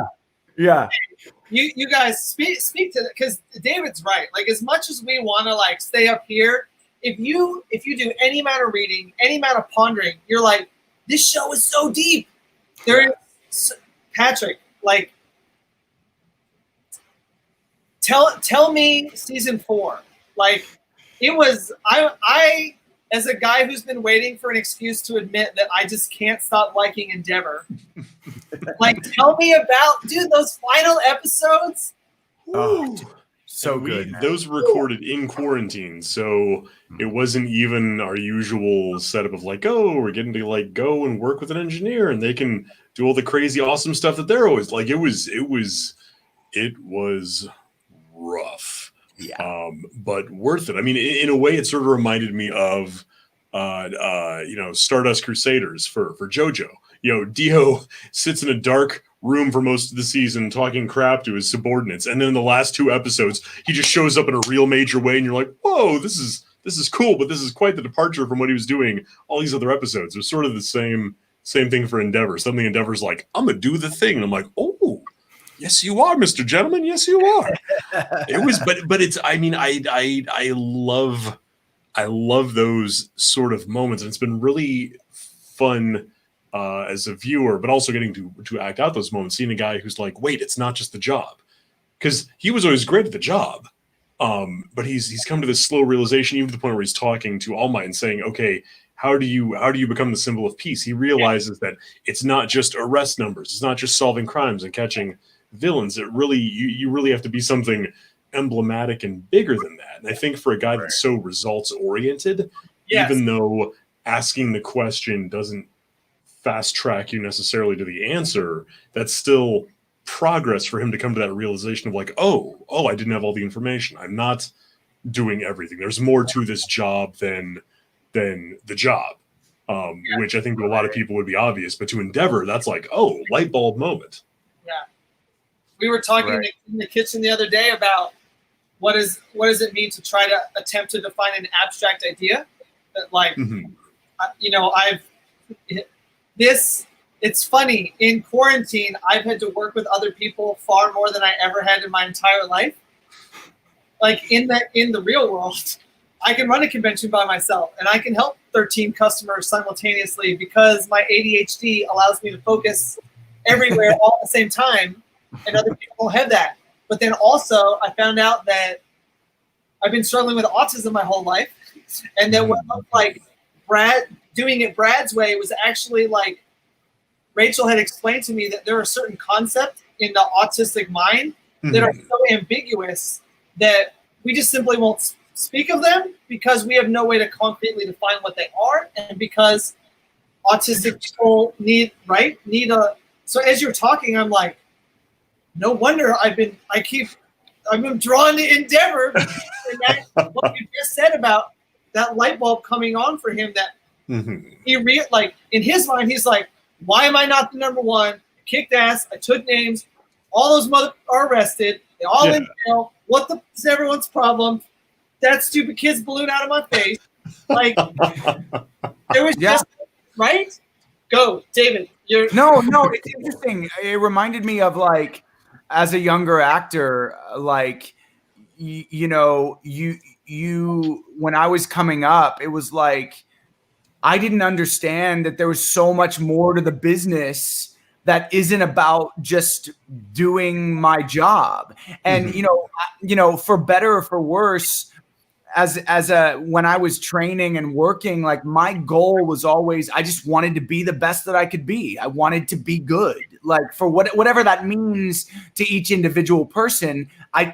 Speaker 2: You guys speak to that because David's right. Like, as much as we want to like stay up here, if you do any amount of reading, any amount of pondering, you're like, this show is so deep. Patrick, like, tell me season 4. Like, it was I as a guy who's been waiting for an excuse to admit that I just can't stop liking Endeavor. Like, tell me about, dude, those final episodes.
Speaker 3: Oh, so good.
Speaker 1: Those were recorded in quarantine, so it wasn't even our usual setup of like, oh, we're getting to like go and work with an engineer and they can do all the crazy awesome stuff that they're always like. It was rough.
Speaker 3: Yeah.
Speaker 1: But worth it. I mean, in a way, it sort of reminded me of Stardust Crusaders for JoJo. Dio sits in a dark room for most of the season talking crap to his subordinates, and then in the last 2 episodes he just shows up in a real major way and you're like, whoa, this is cool, but this is quite the departure from what he was doing all these other episodes. It was sort of the same thing for Endeavor. Suddenly Endeavor's like, I'm gonna do the thing, and I'm like, oh yes you are, Mr. Gentleman, yes you are. It was but it's, I mean, I love those sort of moments, and it's been really fun as a viewer, but also getting to act out those moments, seeing a guy who's like, wait, it's not just the job, because he was always great at the job, but he's come to this slow realization, even to the point where he's talking to All Might and saying, okay, how do you become the symbol of peace? He realizes that it's not just arrest numbers, it's not just solving crimes and catching villains. It really, you really have to be something emblematic and bigger than that. And I think for a guy that's so results oriented, even though asking the question doesn't fast track you necessarily to the answer, that's still progress for him to come to that realization of like, oh, I didn't have all the information. I'm not doing everything. There's more to this job than the job, which I think to a lot of people would be obvious, but to Endeavor, that's like, oh, light bulb moment.
Speaker 2: Yeah. We were talking in the kitchen the other day about what does it mean to try to attempt to define an abstract idea that, like, it's funny, in quarantine, I've had to work with other people far more than I ever had in my entire life. Like, in the real world, I can run a convention by myself and I can help 13 customers simultaneously because my ADHD allows me to focus everywhere all at the same time, and other people don't have that. But then also I found out that I've been struggling with autism my whole life, and that what looked like doing it Brad's way was actually like, Rachel had explained to me that there are certain concepts in the autistic mind that are so ambiguous that we just simply won't speak of them because we have no way to concretely define what they are, and because autistic people need a. So as you're talking, I'm like, no wonder I've been drawn to Endeavor. And that, what you just said about that light bulb coming on for him, that he like in his mind, he's like, why am I not the number one? I kicked ass. I took names. All those mother are arrested. They all in jail. What is everyone's problem? That stupid kid's balloon out of my face. Like, there was just right. Go, David.
Speaker 3: No, it's interesting. It reminded me of like, as a younger actor, like, you know, when I was coming up, it was like, I didn't understand that there was so much more to the business that isn't about just doing my job. And, you know, for better or for worse, when I was training and working, like my goal was always, I just wanted to be the best that I could be. I wanted to be good, like for whatever that means to each individual person.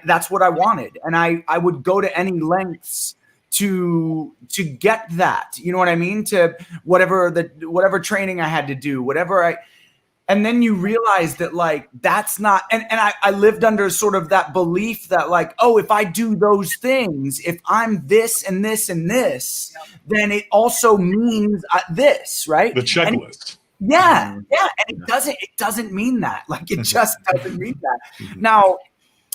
Speaker 3: That's what I wanted. And I would go to any lengths to get that, you know what I mean? To whatever training I had to do, and then you realize that like, that's not, and I lived under sort of that belief that like, oh, if I do those things, if I'm this and this and this, then it also means this, right?
Speaker 1: The checklist.
Speaker 3: Yeah. And it doesn't mean that. Like, it just doesn't mean that. Now,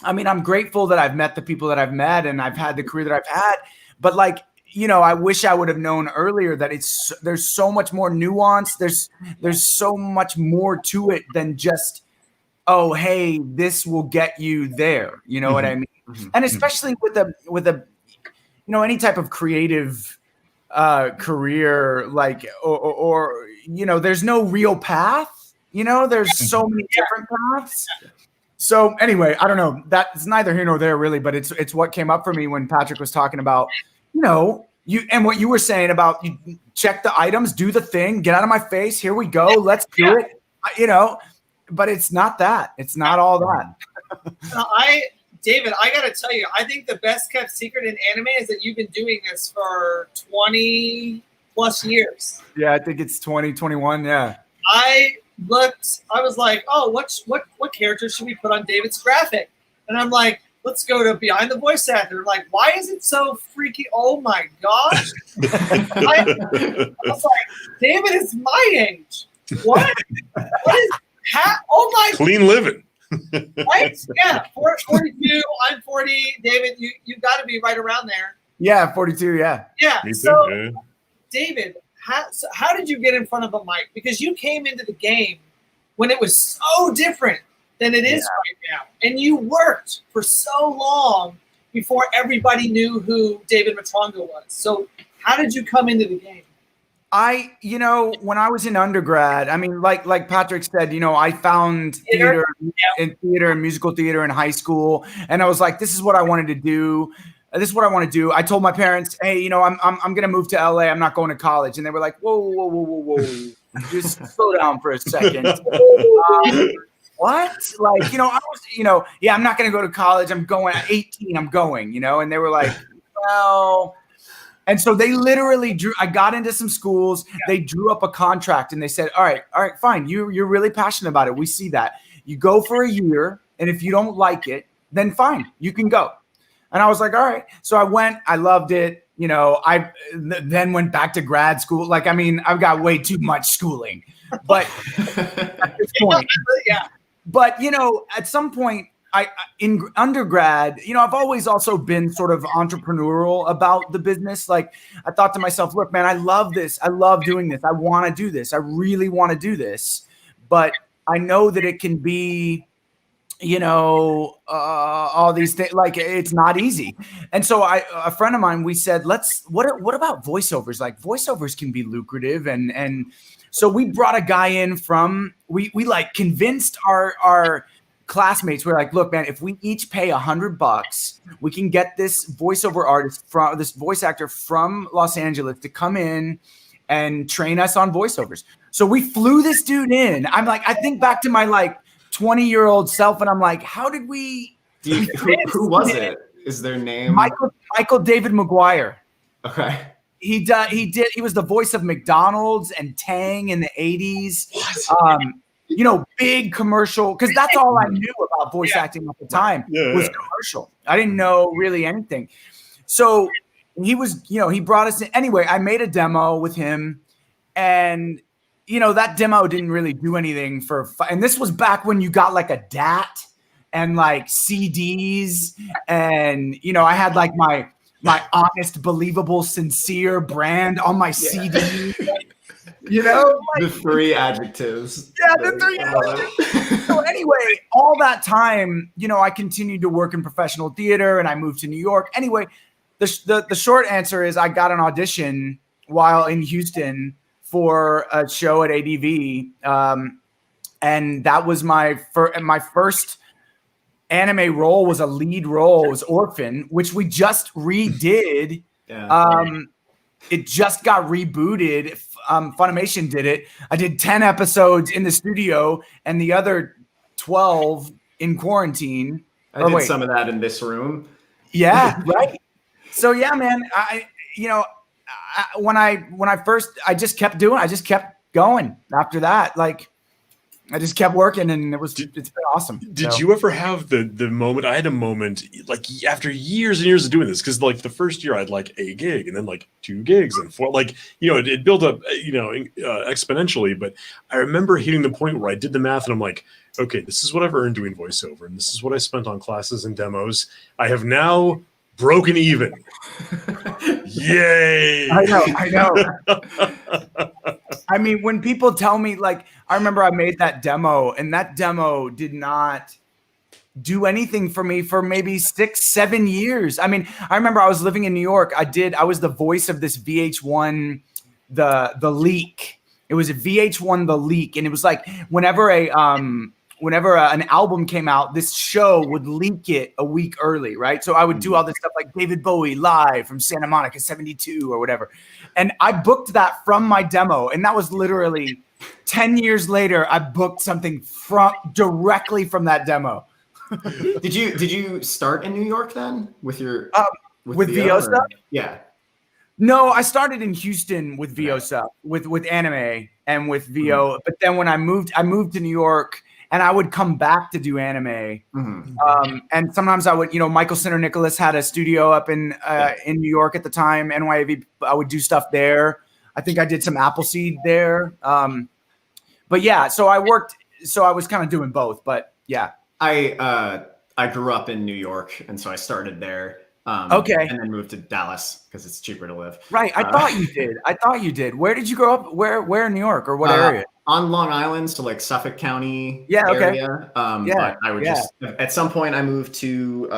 Speaker 3: I mean, I'm grateful that I've met the people that I've met and I've had the career that I've had, but like, you know, I wish I would have known earlier that there's so much more nuance. There's so much more to it than just, oh, hey, this will get you there. You know what I mean? And especially with a, you know, any type of creative career, like, or, you know, there's no real path, you know, there's so many different paths. So anyway, I don't know, that's neither here nor there really, but it's what came up for me when Patrick was talking about, you know, and what you were saying about you check the items, do the thing, get out of my face. Here we go. Let's do it. You know, but it's not that. It's not all that.
Speaker 2: David, I got to tell you, I think the best kept secret in anime is that you've been doing this for 20 plus years.
Speaker 3: Yeah, I think it's 2021. Yeah.
Speaker 2: I was like, oh, what character should we put on David's graphic? And I'm like, let's go to behind the voice actor. Like, why is it so freaky? Oh my gosh. I was like, David is my age. What? Oh my.
Speaker 1: Clean living.
Speaker 2: Right? Yeah. 42. I'm 40. David, you've got to be right around there.
Speaker 3: Yeah, 42. Yeah.
Speaker 2: Yeah.
Speaker 1: Me too,
Speaker 2: So,
Speaker 1: man.
Speaker 2: David, how did you get in front of a mic? Because you came into the game when it was so different than it is right now. And you worked for so long before everybody knew who David Matranga was. So how did you come into the game?
Speaker 3: You know, when I was in undergrad, I mean, like Patrick said, you know, I found theater and musical theater in high school. And I was like, this is what I wanted to do. This is what I want to do. I told my parents, hey, you know, I'm going to move to LA. I'm not going to college. And they were like, whoa. Just slow down for a second. What? Like, you know, I was, you know, yeah, I'm not going to go to college. I'm going at 18. I'm going, you know, and they were like, well, and so they literally I got into some schools. They drew up a contract and they said, all right, fine. You're really passionate about it. We see that. You go for a year. And if you don't like it, then fine, you can go. And I was like, all right. So I went, I loved it. You know, I then went back to grad school. Like, I mean, I've got way too much schooling, but at this point, but, you know, at some point in undergrad, you know, I've always also been sort of entrepreneurial about the business. Like, I thought to myself, look, man, I love this. I love doing this. I want to do this. I really want to do this. But I know that it can be, you know, all these things, like, it's not easy. And so a friend of mine, we said, what about voiceovers? Like, voiceovers can be lucrative. And so we brought a guy in we like convinced our classmates. We're like, look, man, if we each pay $100, we can get this voiceover artist this voice actor from Los Angeles to come in and train us on voiceovers. So we flew this dude in. I'm like, I think back to my like 20-year-old self, and I'm like, how did we?
Speaker 4: Who was it? Is their name
Speaker 3: Michael David McGuire?
Speaker 4: Okay.
Speaker 3: He was the voice of McDonald's and Tang in the 80s. You know, big commercial, because that's all I knew about voice acting at the time was commercial. I didn't know really anything. So he was, you know, he brought us in. Anyway, I made a demo with him, and you know, that demo didn't really do anything and this was back when you got like a DAT and like CDs, and you know, I had like my honest, believable, sincere brand on my CD. You know,
Speaker 4: The 3 adjectives.
Speaker 3: yeah, the 3 adjectives. So anyway, all that time, you know, I continued to work in professional theater, and I moved to New York. Anyway, the short answer is I got an audition while in Houston for a show at ADV, and that was my first anime role. Was a lead role. It was Orphan, which we just redid.
Speaker 4: Yeah.
Speaker 3: It just got rebooted. Funimation did it. I did 10 episodes in the studio and the other 12 in quarantine.
Speaker 4: I did some of that in this room.
Speaker 3: Yeah, right. So yeah, man. When I just kept going after that. Like, I just kept working, and it's been awesome.
Speaker 1: Did you ever have the moment? I had a moment like after years and years of doing this, because like the first year I had like a gig, and then like 2 gigs, and 4, like, you know, it built up, you know, exponentially. But I remember hitting the point where I did the math, and I'm like, okay, this is what I've earned doing voiceover, and this is what I spent on classes and demos. I have now broken even. Yay!
Speaker 3: I know. I mean, when people tell me, like, I remember I made that demo, and that demo did not do anything for me for maybe 6-7 years. I mean, I remember I was living in New York. I was the voice of this VH1, the Leak. It was a VH1, The Leak, and it was like whenever an album came out, this show would leak it a week early, right? So I would do all this stuff like David Bowie live from Santa Monica 72 or whatever. And I booked that from my demo. And that was literally 10 years later, I booked something directly from that demo.
Speaker 4: Did you start in New York then with your
Speaker 3: with VO stuff?
Speaker 4: Yeah.
Speaker 3: No, I started in Houston with VO stuff, with anime and with VO. But then when I moved to New York, and I would come back to do anime. And sometimes I would, you know, Michael Center Nicholas had a studio up in New York at the time, NYAV. I would do stuff there. I think I did some Appleseed there. But yeah, so I was kind of doing both, but yeah.
Speaker 4: I grew up in New York, and so I started there.
Speaker 3: Okay.
Speaker 4: And then moved to Dallas because it's cheaper to live.
Speaker 3: Right. I thought you did. Where did you grow up? Where in New York, or what area?
Speaker 4: On Long Island, so like Suffolk County
Speaker 3: Okay.
Speaker 4: area. But I would just, at some point I moved to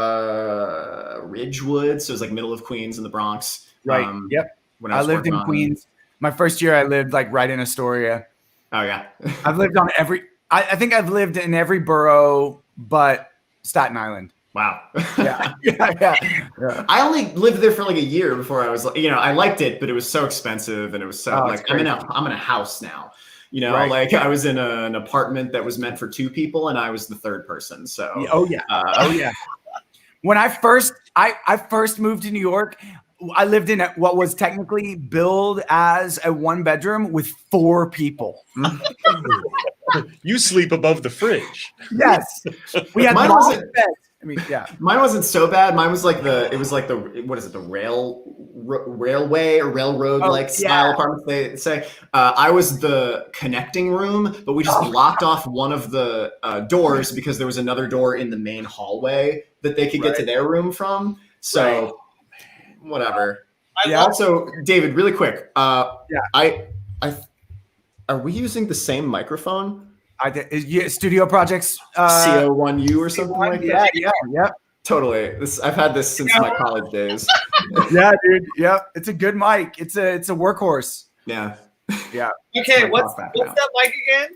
Speaker 4: Ridgewood, so it was like middle of Queens in the Bronx.
Speaker 3: Right. Yep.
Speaker 4: When
Speaker 3: I lived in Queens. My first year I lived like right in Astoria.
Speaker 4: Oh yeah.
Speaker 3: I've lived on I think I've lived in every borough but Staten Island.
Speaker 4: Wow.
Speaker 3: Yeah.
Speaker 4: I only lived there for like a year before I was, you know, I liked it, but it was so expensive, and it was so like I'm in a house now. You know, like I was in an apartment that was meant for 2 people, and I was the 3rd person. So
Speaker 3: When I first moved to New York, I lived in what was technically billed as a 1-bedroom with 4 people.
Speaker 1: You sleep above the fridge.
Speaker 3: Yes, we had beds. I mean, yeah.
Speaker 4: Mine wasn't so bad. Mine was like the railway or railroad style apartments they say. I was the connecting room, but we just blocked off one of the doors because there was another door in the main hallway that they could get to their room from. So whatever. Also, David, really quick. Are we using the same microphone?
Speaker 3: I did. Studio Projects,
Speaker 4: CO1U or something like that.
Speaker 3: Yeah.
Speaker 4: Totally. I've had this since my college days.
Speaker 3: Yeah, dude. Yep. It's a good mic. It's a workhorse.
Speaker 4: Yeah.
Speaker 3: Yeah.
Speaker 2: Okay. What's that mic again?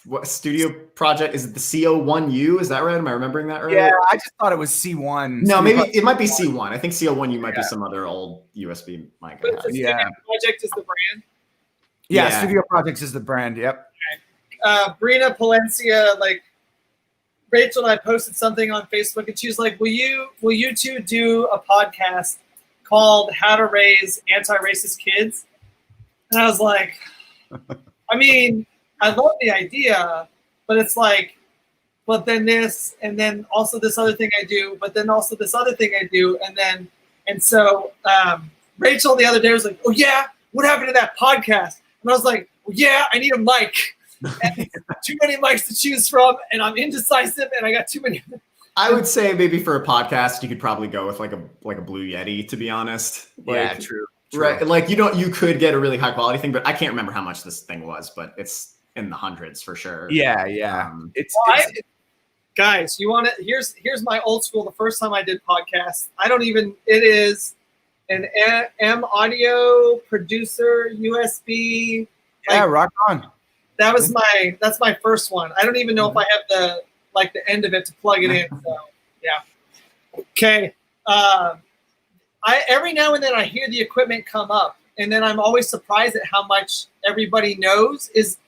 Speaker 4: What studio project is it? The CO1U? Is that right? Am I remembering that right?
Speaker 3: Yeah, I just thought it was C1.
Speaker 4: No, maybe it might be C1. I think CO1U might be some other old USB mic.
Speaker 2: Studio Project is the brand.
Speaker 3: Yeah, Studio Projects is the brand. Yep.
Speaker 2: Brina Palencia, like Rachel and I posted something on Facebook, and she was like, "Will you two do a podcast called How to Raise Anti-Racist Kids?" And I was like, I mean, I love the idea, but it's like, but then this, and then also this other thing I do, but then also this other thing I do, and so Rachel the other day was like, "Oh yeah, what happened to that podcast?" And I was like, "Well, yeah, I need a mic. And too many mics to choose from, and I'm indecisive, and I got too many."
Speaker 4: I would say maybe for a podcast, you could probably go with like a Blue Yeti, to be honest.
Speaker 3: Yeah, true.
Speaker 4: Right. Like you could get a really high quality thing, but I can't remember how much this thing was, but it's in the hundreds for sure.
Speaker 3: Yeah.
Speaker 2: Guys, you want to? Here's my old school. The first time I did podcasts, it is an M audio producer USB.
Speaker 3: Yeah, rock on.
Speaker 2: That's my first one. I don't even know if I have the end of it to plug it in. So yeah. Okay. Every now and then I hear the equipment come up, and then I'm always surprised at how much everybody knows. Is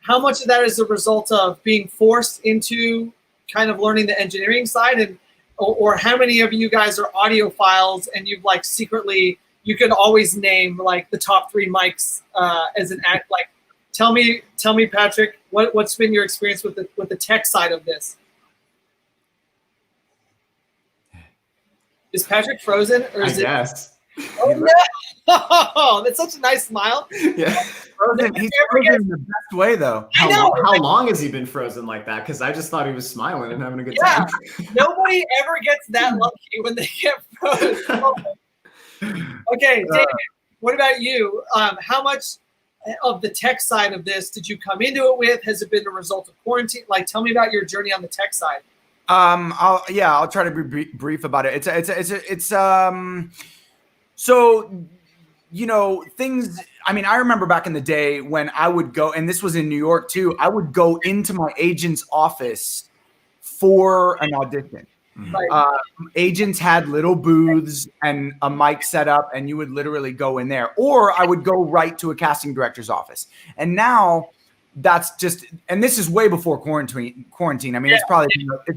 Speaker 2: how much of that is a result of being forced into kind of learning the engineering side, or how many of you guys are audiophiles and you've like secretly, you could always name like the top 3 mics as an act. Like, tell me, Patrick, what's been your experience with the tech side of this? Is Patrick frozen, or is
Speaker 4: Yes.
Speaker 2: Oh no! Oh, that's such a nice smile.
Speaker 4: Yeah.
Speaker 3: Frozen, he's frozen in the best way, though.
Speaker 4: How long has he been frozen like that? Because I just thought he was smiling and having a good time.
Speaker 2: Nobody ever gets that lucky when they get frozen. Okay, David, what about you? How much of the tech side of this did you come into it with? Has it been a result of quarantine? Like, tell me about your journey on the tech side.
Speaker 3: I'll try to be brief about it. So, you know, things, I mean, I remember back in the day when I would go, and this was in New York too, I would go into my agent's office for an audition.
Speaker 2: Right.
Speaker 3: Agents had little booths and a mic set up, and you would literally go in there, or I would go right to a casting director's office. And now that's just, and this is way before quarantine. I mean, it's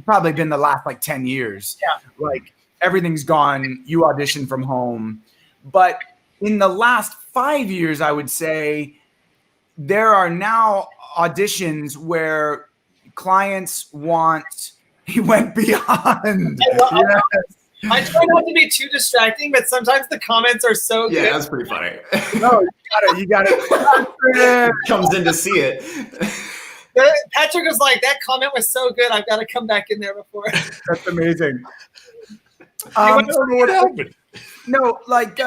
Speaker 3: probably been the last like 10 years.
Speaker 2: Yeah.
Speaker 3: Like everything's gone. You audition from home. But in the last 5 years, I would say there are now auditions where clients want, he went beyond.
Speaker 2: I try not to be too distracting, but sometimes the comments are so good.
Speaker 4: Yeah, that's pretty funny.
Speaker 3: No, you got it.
Speaker 4: Comes in to see it.
Speaker 2: Patrick was like, that comment was so good, I've got to come back in there before.
Speaker 3: That's amazing.
Speaker 1: I don't know what happened.
Speaker 3: No, like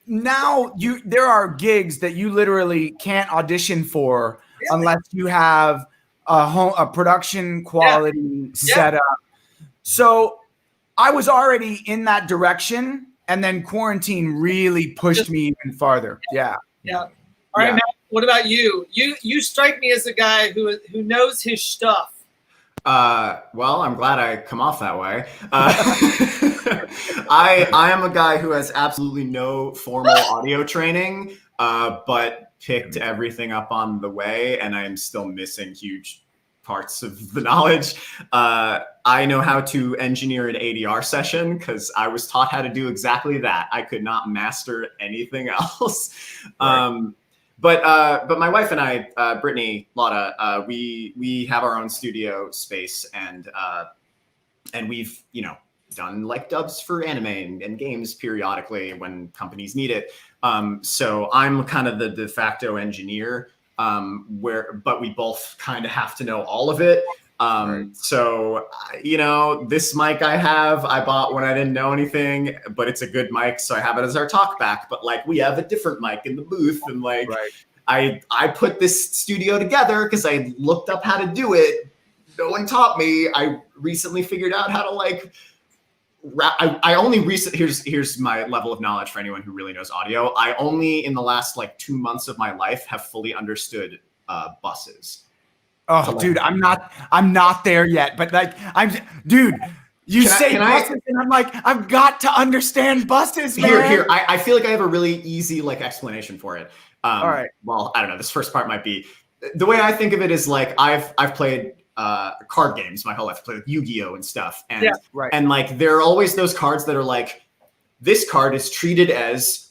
Speaker 3: now there are gigs that you literally can't audition for unless you have a production quality setup. So I was already in that direction, and then quarantine really pushed me even farther. Yeah.
Speaker 2: All right, Matt, what about you? You strike me as a guy who knows his stuff.
Speaker 4: Well, I'm glad I come off that way. I am a guy who has absolutely no formal audio training, but picked everything up on the way, and I am still missing huge parts of the knowledge. I know how to engineer an ADR session because I was taught how to do exactly that. I could not master anything else. Right. But my wife and I, Brittany, Lotta, we have our own studio space, and we've done like dubs for anime and games periodically when companies need it. So I'm kind of the de facto engineer, but we both kind of have to know all of it. So, this mic I bought when I didn't know anything, but it's a good mic. So I have it as our talk back, but like we have a different mic in the booth, and like I put this studio together because I looked up how to do it. No one taught me. I recently figured out how to like, here's my level of knowledge for anyone who really knows audio. I only in the last like 2 months of my life have fully understood buses.
Speaker 3: Oh, dude, I'm not there yet, but like, you say buses, and I'm like, I've got to understand buses, man.
Speaker 4: Here, I feel like I have a really easy like explanation for it.
Speaker 3: All right.
Speaker 4: Well, I don't know. This first part might be the way I think of it is like I've played card games my whole life. I played with Yu-Gi-Oh and stuff, and like there are always those cards that are like, this card is treated as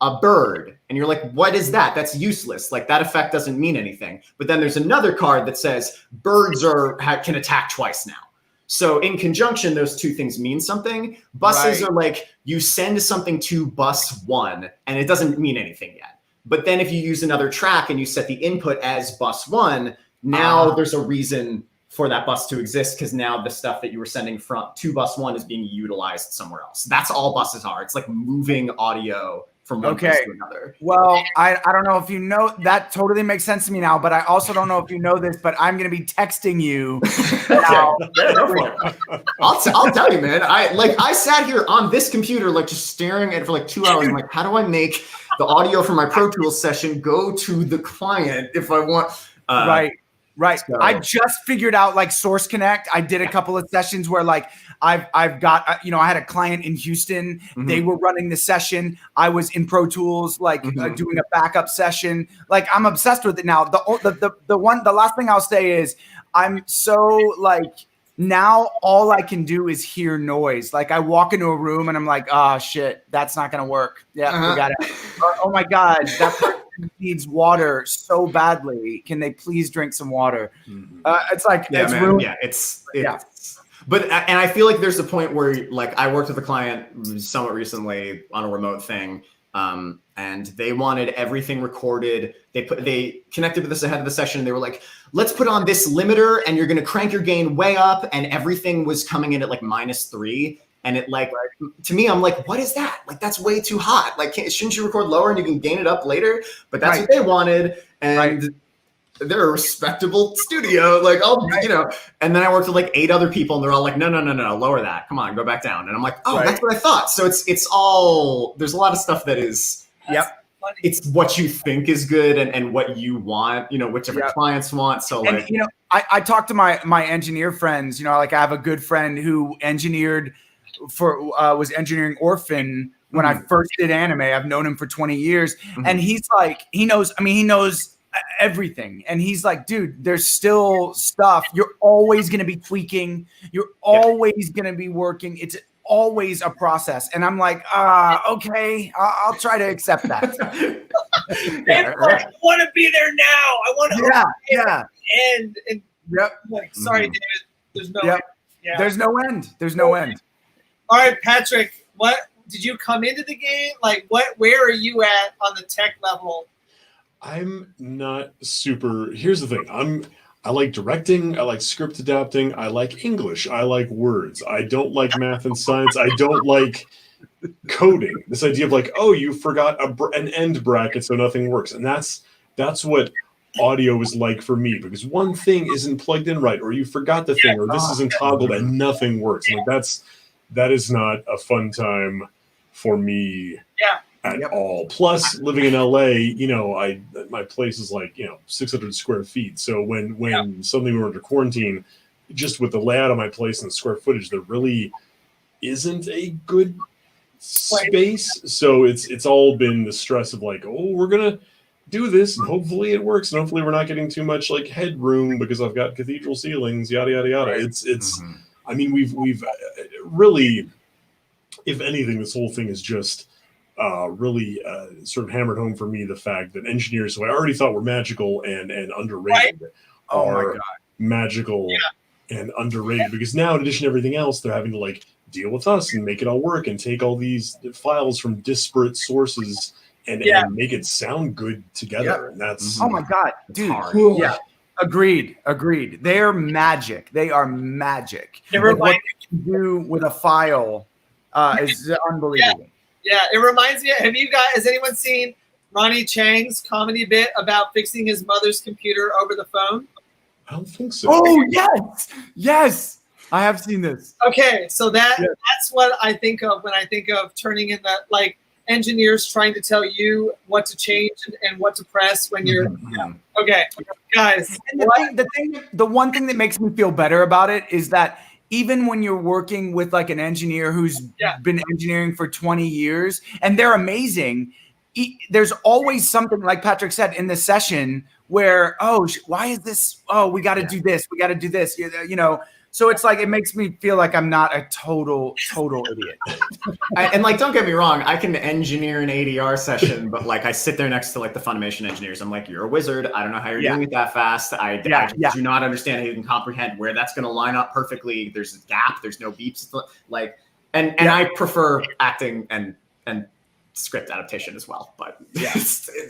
Speaker 4: a bird, and you're like, what is that? That's useless. Like that effect doesn't mean anything. But then there's another card that says birds can attack twice now. So in conjunction, those two things mean something. Buses are like, you send something to bus 1 and it doesn't mean anything yet. But then if you use another track and you set the input as bus 1, now there's a reason for that bus to exist, because now the stuff that you were sending to bus 1 is being utilized somewhere else. That's all buses are. It's like moving audio from one place to another.
Speaker 3: Well, I don't know if you know, that totally makes sense to me now, but I also don't know if you know this, but I'm going to be texting you now.
Speaker 4: I'll tell you, man. I sat here on this computer, like just staring at it for like 2 hours. I'm like, how do I make the audio from my Pro Tools session go to the client if I want?
Speaker 3: Right.
Speaker 4: So.
Speaker 3: I just figured out like Source Connect. I did a couple of sessions where like I've got, I had a client in Houston.
Speaker 4: Mm-hmm.
Speaker 3: They were running the session. I was in Pro Tools, like doing a backup session. Like I'm obsessed with it now. The last thing I'll say is I'm so like, now all I can do is hear noise. Like I walk into a room and I'm like, oh shit, that's not going to work. Yeah, we got it. Oh my God, that person needs water so badly. Can they please drink some water? It's like, it's ruined.
Speaker 4: Yeah, it's. But, and I feel like there's a point where like I worked with a client somewhat recently on a remote thing. And they wanted everything recorded. They connected with us ahead of the session. They were like, let's put on this limiter and you're going to crank your gain way up. And everything was coming in at like -3. And it like, to me, I'm like, what is that? Like, that's way too hot. Like, shouldn't you record lower and you can gain it up later? But that's what they wanted. And they're a respectable studio. Like, and then I worked with like 8 other people and they're all like, no, lower that. Come on, go back down. And I'm like, that's what I thought. So it's all, there's a lot of stuff that is, it's what you think is good and what you want, whichever clients want. So like,
Speaker 3: and, I talk to my engineer friends, like I have a good friend who engineered was engineering Orphan when I first did anime. I've known him for 20 years and he's like, he knows everything. And he's like, dude, there's still stuff. You're always going to be tweaking. You're always going to be working. It's always a process. And I'm like, okay, I'll try to accept that.
Speaker 2: I want to be there now. I want to end. And like, sorry, David, there's no end. Yeah.
Speaker 3: There's no end. There's no end.
Speaker 2: All right, Patrick, what did you come into the game? Like, where are you at on the tech level?
Speaker 1: I'm not super. Here's the thing. I like directing. I like script adapting. I like English. I like words. I don't like math and science. I don't like coding. This idea of like, oh, you forgot an end bracket, so nothing works. And that's what audio is like for me, because one thing isn't plugged in right, or you forgot the thing, or this isn't toggled, and nothing works. Like that is not a fun time for me. At all. Plus, living in LA, my place is like 600 square feet. So when suddenly we were under quarantine, just with the layout of my place and the square footage, there really isn't a good space. So it's all been the stress of like, oh, we're gonna do this and hopefully it works, and hopefully we're not getting too much like headroom because I've got cathedral ceilings, yada yada yada. It's. I mean, we've really, if anything, this whole thing is just. Really sort of hammered home for me the fact that engineers who I already thought were magical and underrated are magical and underrated, because now in addition to everything else, they're having to like deal with us and make it all work and take all these files from disparate sources and make it sound good together. And that's
Speaker 3: oh my God, dude. Agreed. They're magic. They are magic. What they can do with a file is unbelievable.
Speaker 2: Yeah, it reminds me. Has anyone seen Ronnie Chang's comedy bit about fixing his mother's computer over the phone?
Speaker 1: I don't think so.
Speaker 3: Oh yes, I have seen this.
Speaker 2: Okay, so that's what I think of when I think of turning in that, like engineers trying to tell you what to change and what to press when you're. Okay, guys.
Speaker 3: And the one thing that makes me feel better about it is that. Even when you're working with like an engineer who's been engineering for 20 years and they're amazing, there's always something, like Patrick said, in the session where, why is this? Oh, we got to do this. We got to do this. So it's like, it makes me feel like I'm not a total idiot.
Speaker 4: And like, don't get me wrong, I can engineer an ADR session, but like I sit there next to like the Funimation engineers. I'm like, you're a wizard. I don't know how you're doing it that fast. I do not understand how you can comprehend where that's going to line up perfectly. There's a gap. There's no beeps. Like, and I prefer acting and script adaptation as well. But
Speaker 3: Yeah.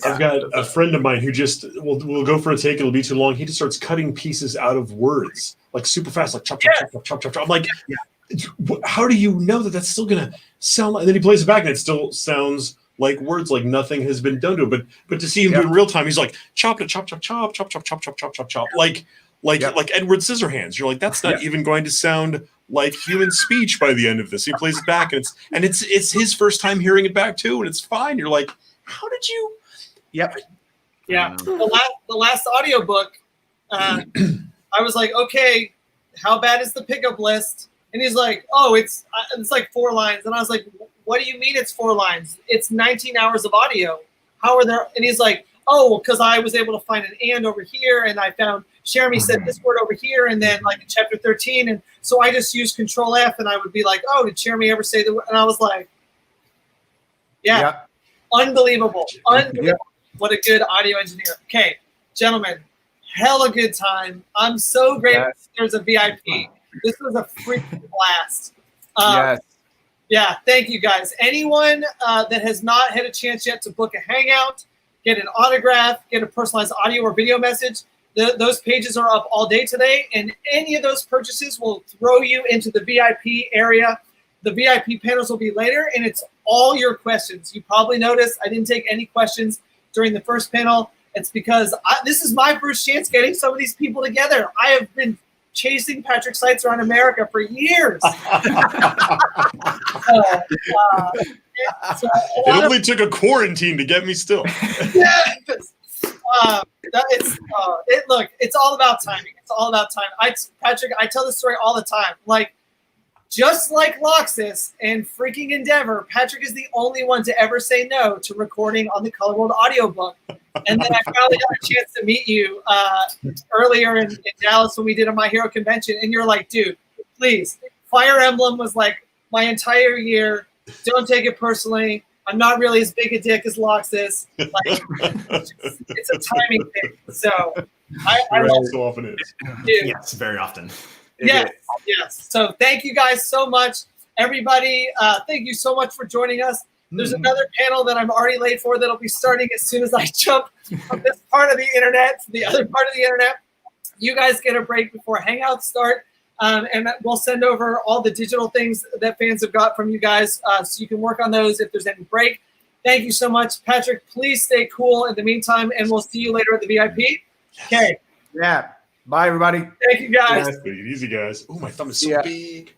Speaker 1: I've got a friend of mine who just will go for a take. It'll be too long. He just starts cutting pieces out of words like super fast, like chop, chop, chop, chop, chop, chop, chop. I'm like, how do you know that that's still gonna sound like? And then he plays it back, and it still sounds like words, like nothing has been done to it. But to see him do it in real time, he's like chop, chop, chop, chop, chop, chop, chop, chop, chop, chop, chop, chop, like Edward Scissorhands. You're like, that's not even going to sound like human speech by the end of this. He plays it back, and it's his first time hearing it back too, and it's fine. You're like, how did you?
Speaker 3: Yep.
Speaker 2: Yeah. The last audiobook, I was like, okay, how bad is the pickup list? And he's like, oh, it's like 4 lines. And I was like, what do you mean it's 4 lines? It's 19 hours of audio. How are there? And he's like, oh, well, because I was able to find an and over here, and I found Jeremy said this word over here, and then like in chapter 13, and so I just used Control F, and I would be like, oh, did Jeremy ever say the word? And I was like, unbelievable. What a good audio engineer. Okay, gentlemen, hella good time. I'm so grateful there's a VIP. This was a freaking blast. Yeah, thank you guys. Anyone that has not had a chance yet to book a hangout, get an autograph, get a personalized audio or video message, those pages are up all day today, and any of those purchases will throw you into the VIP area. The VIP panels will be later, and it's all your questions. You probably noticed I didn't take any questions during the first panel. It's because this is my first chance getting some of these people together. I have been chasing Patrick Seitz around America for years.
Speaker 1: It only took a quarantine to get me still.
Speaker 2: Yes. Look, it's all about timing. It's all about time. Patrick, I tell this story all the time. Like, just like Loxus and freaking Endeavor, Patrick is the only one to ever say no to recording on the Color World audiobook. And then I finally got a chance to meet you earlier in Dallas when we did a My Hero convention. And you're like, dude, please. Fire Emblem was like my entire year. Don't take it personally. I'm not really as big a dick as Loxus. Like, it's a timing thing. So I love
Speaker 1: so often it is.
Speaker 2: Dude.
Speaker 4: Yes, very often.
Speaker 2: Yes. So thank you guys so much. Everybody, thank you so much for joining us. There's another panel that I'm already late for that'll be starting as soon as I jump from this part of the internet to the other part of the internet. You guys get a break before Hangouts start. And we'll send over all the digital things that fans have got from you guys so you can work on those if there's any break. Thank you so much. Patrick, please stay cool in the meantime, and we'll see you later at the VIP. Okay.
Speaker 3: Yeah. Bye, everybody.
Speaker 2: Thank you, guys.
Speaker 1: Easy, guys. Oh, my thumb is so big.